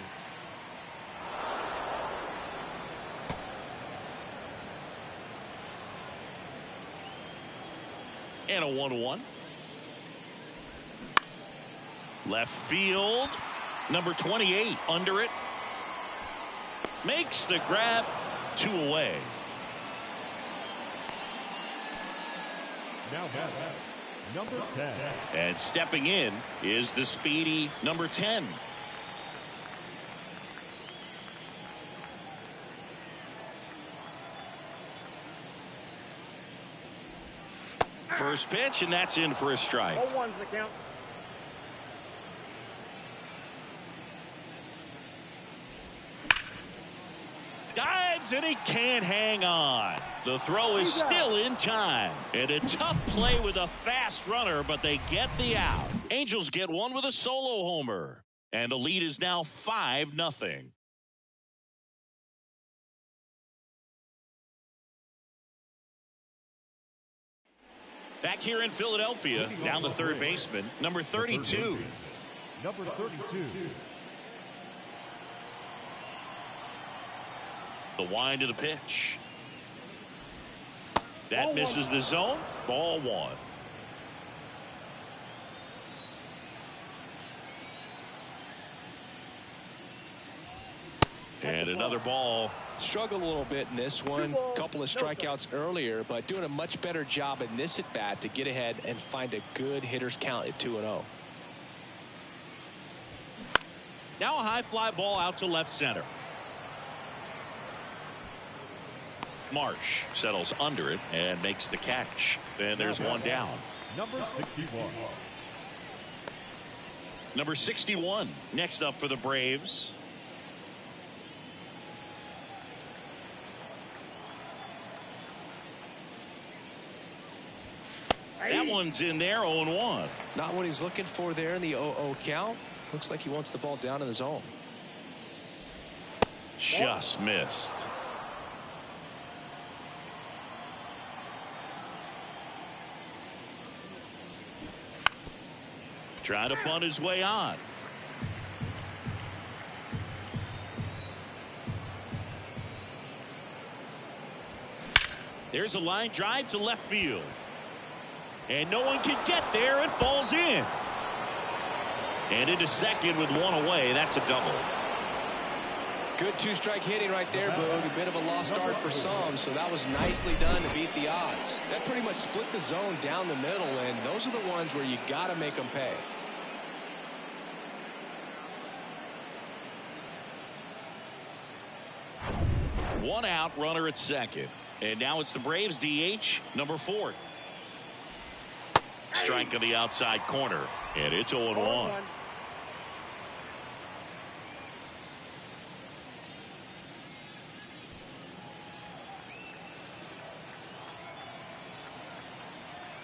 And a 1-1. Left field. Number 28 under it. Makes the grab. 2 away. Now batting, number 10. And stepping in is the speedy number 10. First pitch, and that's in for a strike. 0-1's the count. Dives, and he can't hang on. The throw is still in time. And a tough play with a fast runner, but they get the out. Angels get one with a solo homer. And the lead is now 5-0. Back here in Philadelphia, down the third baseman, number 32. Number 32. The wind of the pitch. That misses the zone. Ball 1. And another ball. Struggled a little bit in this one. Couple of strikeouts earlier, but doing a much better job in this at bat to get ahead and find a good hitter's count at 2-0. Now a high fly ball out to left center. Marsh settles under it and makes the catch. And there's one down. Number 61. Number 61 next up for the Braves. That one's in there, 0-1. Not what he's looking for there in the 0-0 count. Looks like he wants the ball down in the zone. Just missed. Trying to punt his way on. There's a line drive to left field. And no one can get there. It falls in. And into second with one away. That's a double. Good two-strike hitting right there, Boog. A bit of a lost start for some, so that was nicely done to beat the odds. That pretty much split the zone down the middle, and those are the ones where you got to make them pay. One out, runner at second. And now it's the Braves DH, number 4. Strike on the outside corner. And it's 0-1.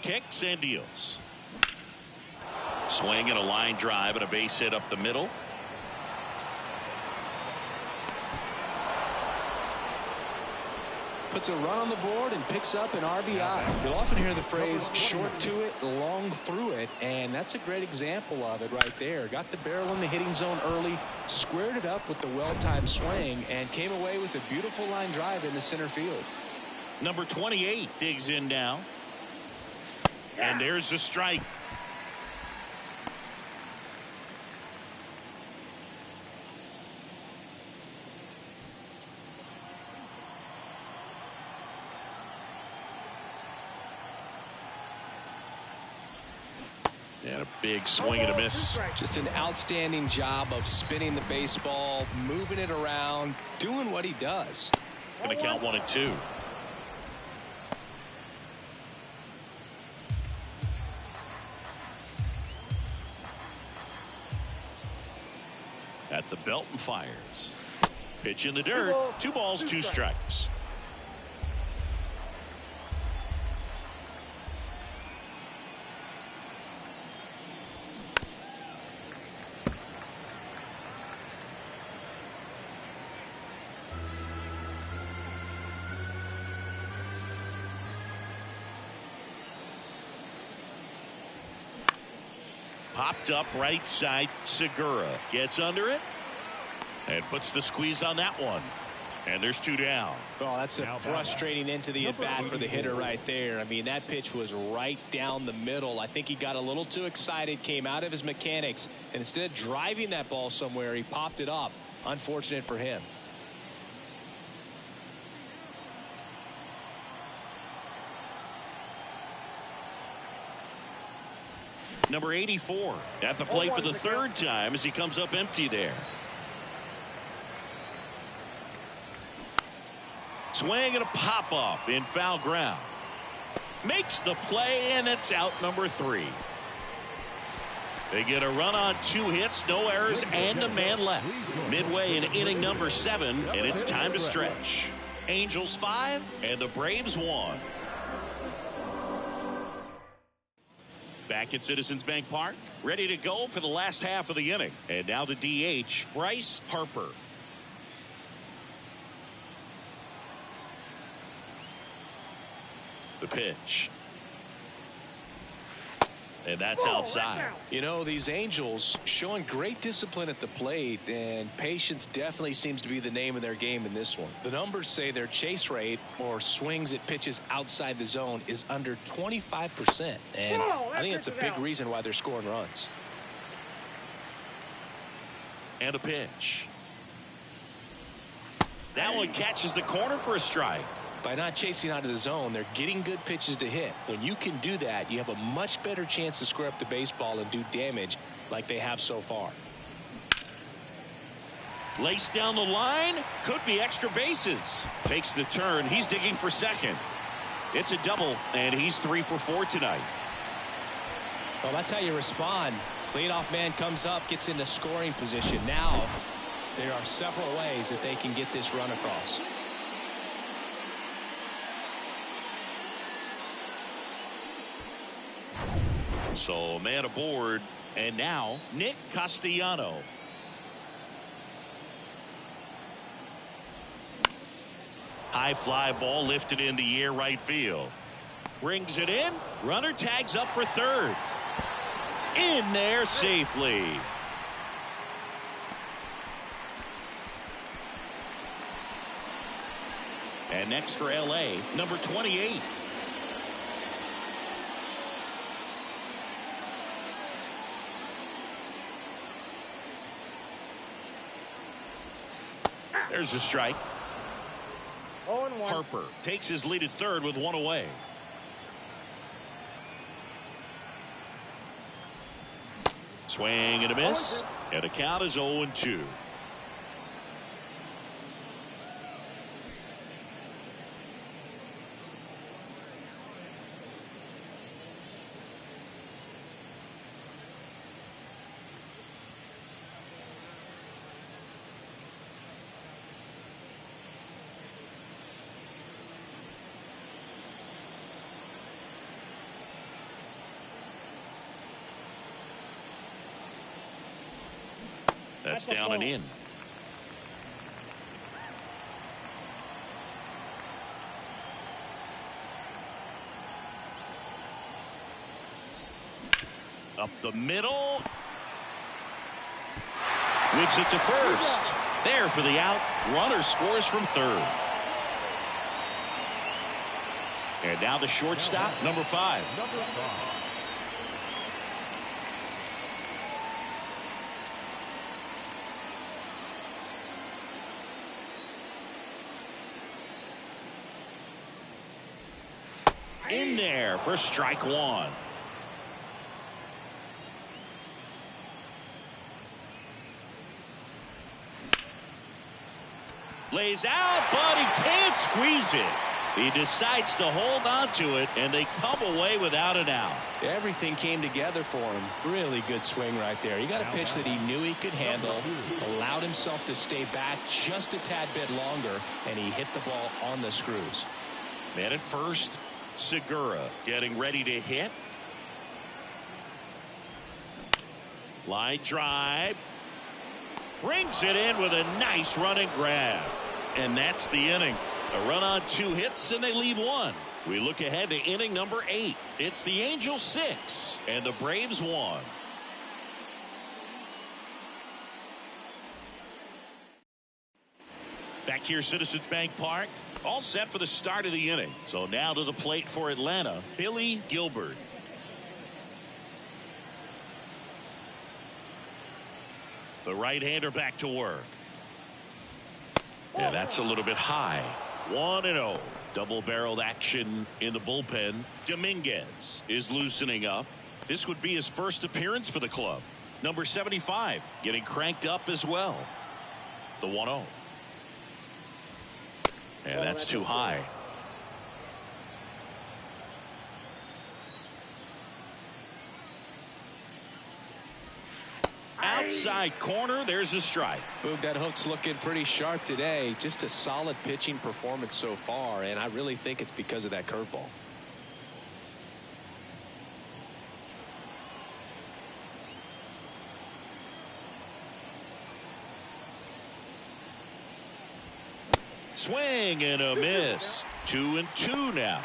Kicks and deals. Swing and a line drive and a base hit up the middle. puts a run on the board and picks up an RBI. You'll often hear the phrase short to it, long through it, and that's a great example of it right there. Got the barrel in the hitting zone early, squared it up with the well-timed swing, and came away with a beautiful line drive into center field. Number 28 digs in now. And there's the strike. And a big swing and a miss. Just an outstanding job of spinning the baseball, moving it around, doing what he does. Going to count 1 and 2. At the belt and fires. Pitch in the dirt. 2 balls, 2 strikes. Popped up right side. Segura gets under it and puts the squeeze on that one. And there's 2 down. Oh, that's a frustrating into the at-bat for the hitter right there. I mean, that pitch was right down the middle. I think he got a little too excited, came out of his mechanics, and instead of driving that ball somewhere, he popped it up. Unfortunate for him. Number 84 at the plate for the 3rd time as he comes up empty there. Swing and a pop up in foul ground. Makes the play, and it's out number 3. They get a run on 2 hits, no errors, and a man left. Midway in inning number 7, and it's time to stretch. Angels 5 and the Braves 1. Back at Citizens Bank Park, ready to go for the last half of the inning. And now the DH, Bryce Harper. The pitch. And that's outside. You know, these Angels showing great discipline at the plate, and patience definitely seems to be the name of their game in this one. The numbers say their chase rate, or swings at pitches outside the zone, is under 25%. And I think that's a big reason why they're scoring runs. And a pitch. That one catches the corner for a strike. By not chasing out of the zone, they're getting good pitches to hit. When you can do that, you have a much better chance to square up the baseball and do damage like they have so far. Laced down the line. Could be extra bases. Takes the turn. He's digging for second. It's a double, and he's 3 for 4 tonight. Well, that's how you respond. Leadoff man comes up, gets into scoring position. Now, there are several ways that they can get this run across. So man aboard, and now Nick Castellano. High fly ball lifted in the air right field. Brings it in. Runner tags up for 3rd. In there safely. And next for LA, number 28. There's a strike. Harper takes his lead at 3rd with 1 away. Swing and a miss. And the count is 0-2. That's down and in. Up the middle. Whips it to first. There for the out. Runner scores from third. And now the shortstop, number 5. In there for strike 1. Lays out, but he can't squeeze it. He decides to hold on to it, and they come away without an out. Everything came together for him. Really good swing right there. He got a pitch that he knew he could handle, allowed himself to stay back just a tad bit longer, and he hit the ball on the screws. Man at first, Segura getting ready to hit. Line drive. Brings it in with a nice running grab. And that's the inning. A run on 2 hits, and they leave 1. We look ahead to inning number 8. It's the Angels 6 and the Braves 1. Back here, Citizens Bank Park. All set for the start of the inning. So now to the plate for Atlanta, Billy Gilbert. The right-hander back to work. Yeah, that's a little bit high. 1-0. Double-barreled action in the bullpen. Dominguez is loosening up. This would be his first appearance for the club. Number 75 getting cranked up as well. The 1-0. And that's too high. Outside corner, there's a strike. Boog, that hook's looking pretty sharp today. Just a solid pitching performance so far, and I really think it's because of that curveball. Swing and a miss. 2-2 now.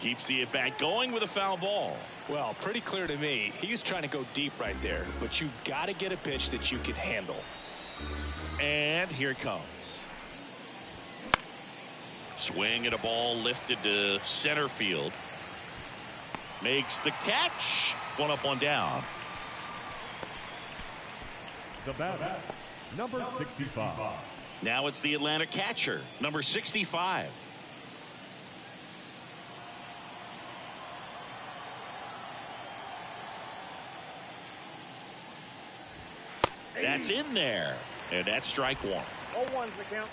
Keeps the at-bat going with a foul ball. Well, pretty clear to me. He was trying to go deep right there, but you got to get a pitch that you can handle. And here it comes. Swing and a ball lifted to center field. Makes the catch. 1 up, 1 down. The batter, number 65. Now it's the Atlanta catcher, number 65. That's in there. And that's strike 1. 0-1's the count.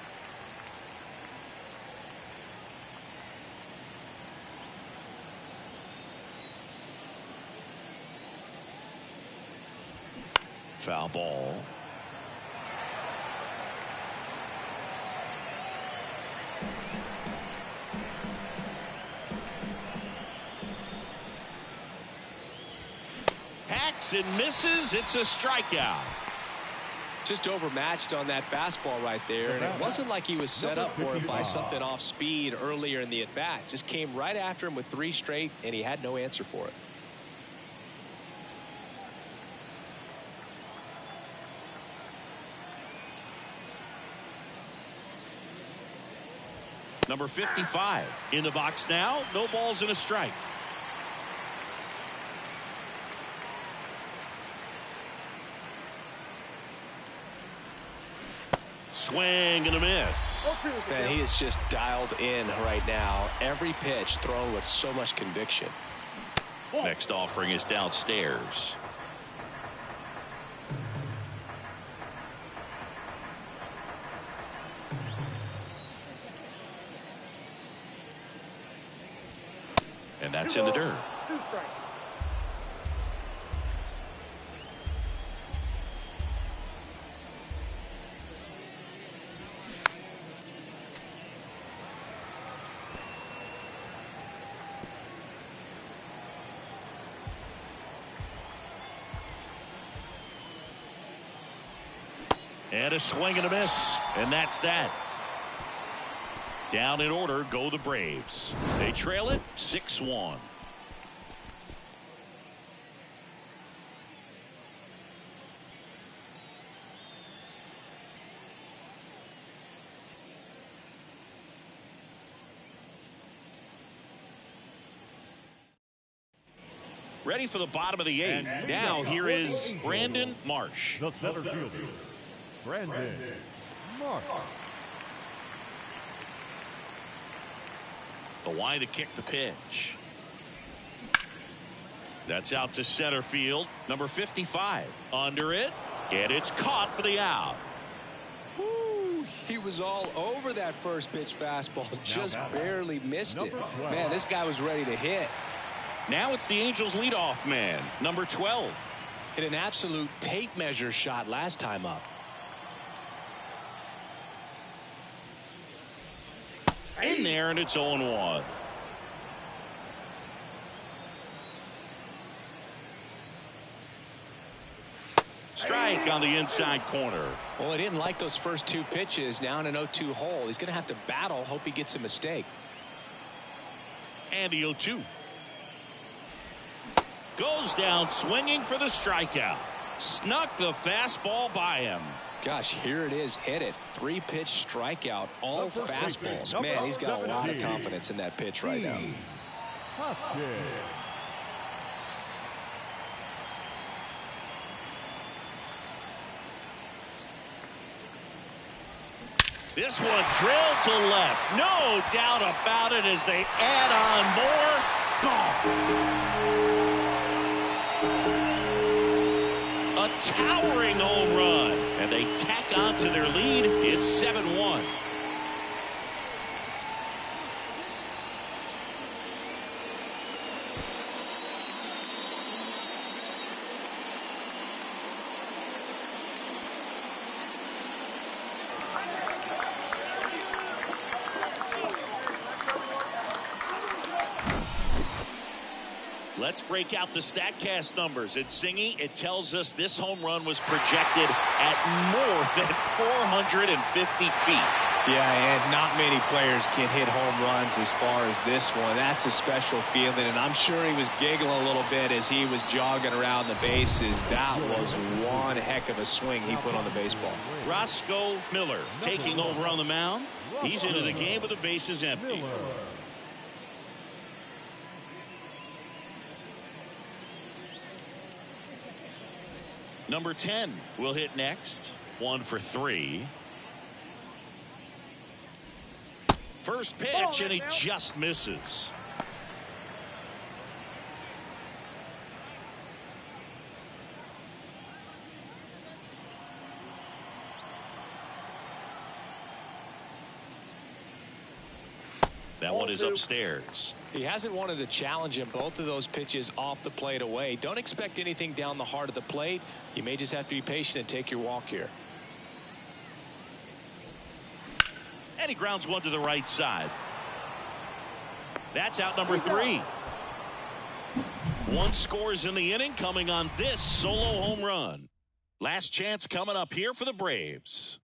Foul ball. Hacks and misses. It's a strikeout. Just overmatched on that fastball right there, and it wasn't like he was set up for it by something off speed earlier in the at-bat. Just came right after him with 3 straight, and he had no answer for it. Number 55 in the box now. No balls and a strike. Swing and a miss. Man, he is just dialed in right now. Every pitch thrown with so much conviction. Next offering is downstairs. And that's in the dirt. 2 strikes. And a swing and a miss. And that's that. Down in order go the Braves. They trail it 6-1. Ready for the bottom of the eighth. Now here is Brandon Marsh. The center fielder, Brandon Marsh. The line to kick the pitch. That's out to center field. Number 55 under it. And it's caught for the out. Woo, he was all over that first pitch fastball. Just barely missed it. Man, this guy was ready to hit. Now it's the Angels leadoff man, number 12. Hit an absolute tape measure shot last time up. In there, and it's 0-1. Strike on the inside corner. Well, he didn't like those first two pitches. Now in an 0-2 hole. He's going to have to battle. Hope he gets a mistake. And the 0-2. Goes down swinging for the strikeout. Snuck the fastball by him. Gosh, here it is. Hit it. 3-pitch strikeout. All fastballs. Man, he's got a lot of confidence in that pitch right now. This one drilled to left. No doubt about it as they add on more. Gone. A towering home run. And they tack on to their lead. It's 7-1. Let's break out the StatCast numbers. At Singy, it tells us this home run was projected at more than 450 feet. Yeah, and not many players can hit home runs as far as this one. That's a special feeling, and I'm sure he was giggling a little bit as he was jogging around the bases. That was one heck of a swing he put on the baseball. Roscoe Miller taking over on the mound. He's into the game with the bases empty. Number 10 will hit next. 1 for 3. First pitch, and he just misses. That one is upstairs. He hasn't wanted to challenge him. Both of those pitches off the plate away. Don't expect anything down the heart of the plate. You may just have to be patient and take your walk here. And he grounds one to the right side. That's out number 3. One scores in the inning coming on this solo home run. Last chance coming up here for the Braves.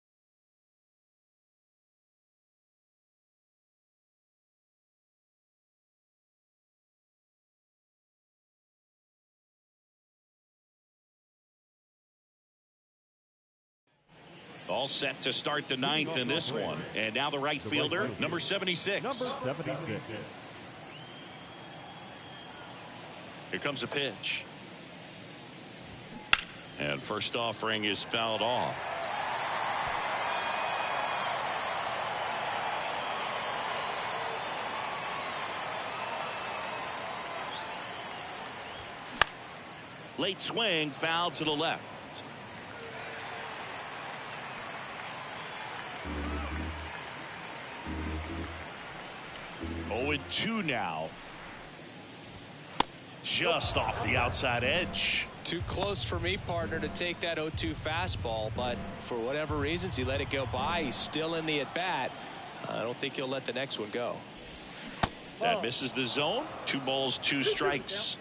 All set to start the 9th in this one. And now the right fielder, number 76. Number 76. Here comes a pitch. And first offering is fouled off. Late swing, foul to the left. 0-2 now. Just off the outside edge. Too close for me, partner, to take that 0-2 fastball, but for whatever reasons he let it go by. He's still in the at-bat. I don't think he'll let the next one go. That misses the zone. 2 balls, 2 strikes.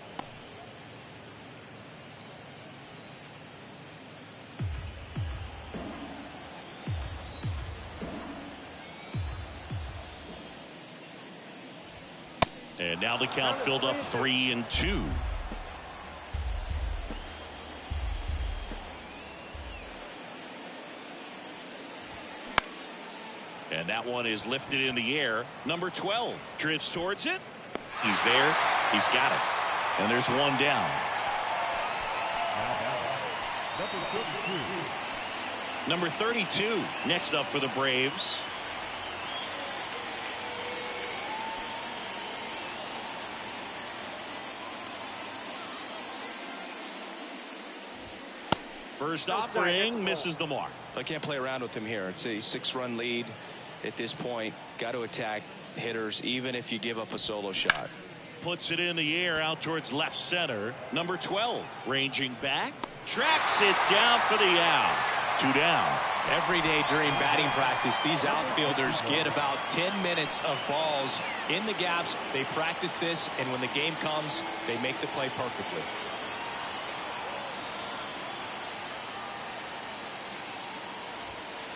And now the count filled up 3-2. And that one is lifted in the air. Number 12 drifts towards it. He's there. He's got it. And there's one down. Number 32 next up for the Braves. First offering misses the mark. I can't play around with him here. It's a 6-run lead at this point. Got to attack hitters even if you give up a solo shot. Puts it in the air out towards left center. Number 12 ranging back. Tracks it down for the out. 2 down. Every day during batting practice, these outfielders get about 10 minutes of balls in the gaps. They practice this, and when the game comes, they make the play perfectly.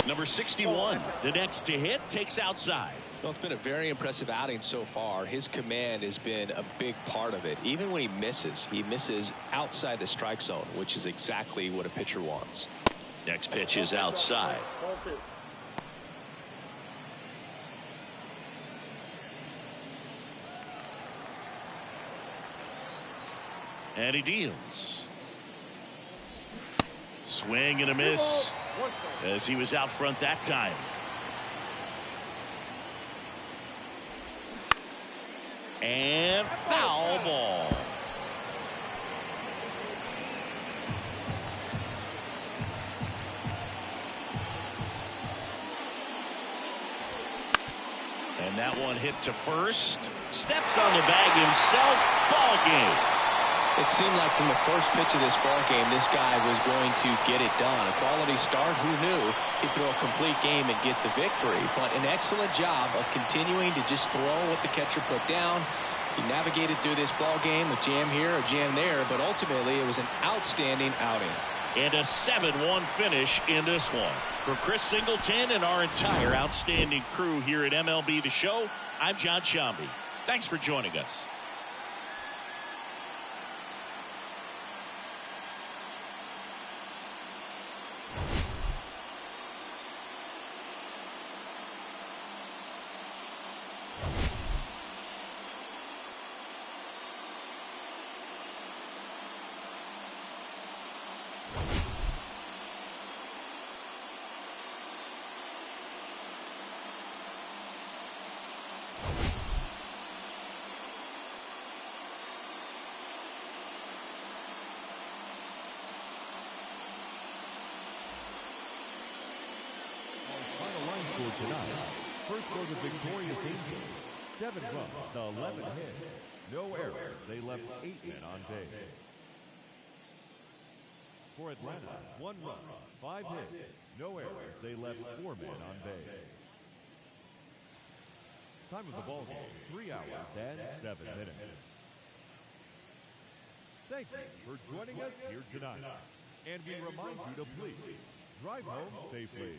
Number 61, the next to hit, takes outside. Well, it's been a very impressive outing so far. His command has been a big part of it. Even when he misses outside the strike zone, which is exactly what a pitcher wants. Next pitch is outside. Ball 2. And he deals. Swing and a miss as he was out front that time. And foul ball. And that one hit to first. Steps on the bag himself. Ball game. It seemed like from the first pitch of this ball game, this guy was going to get it done. A quality start, who knew he'd throw a complete game and get the victory. But an excellent job of continuing to just throw what the catcher put down. He navigated through this ball game, a jam here, a jam there, but ultimately it was an outstanding outing. And a 7-1 finish in this one. For Chris Singleton and our entire outstanding crew here at MLB The Show, I'm John Shambi. Thanks for joining us. Tonight, first for the victorious Angels, 7 runs, 11 hits, no errors. They left 8 men on base. For Atlanta, 1 run, 5 hits, no errors. They left 4 men on base. Time of the ball game, 3 hours and 7 minutes. Thank you for joining us here tonight. And we remind you to please drive home safely.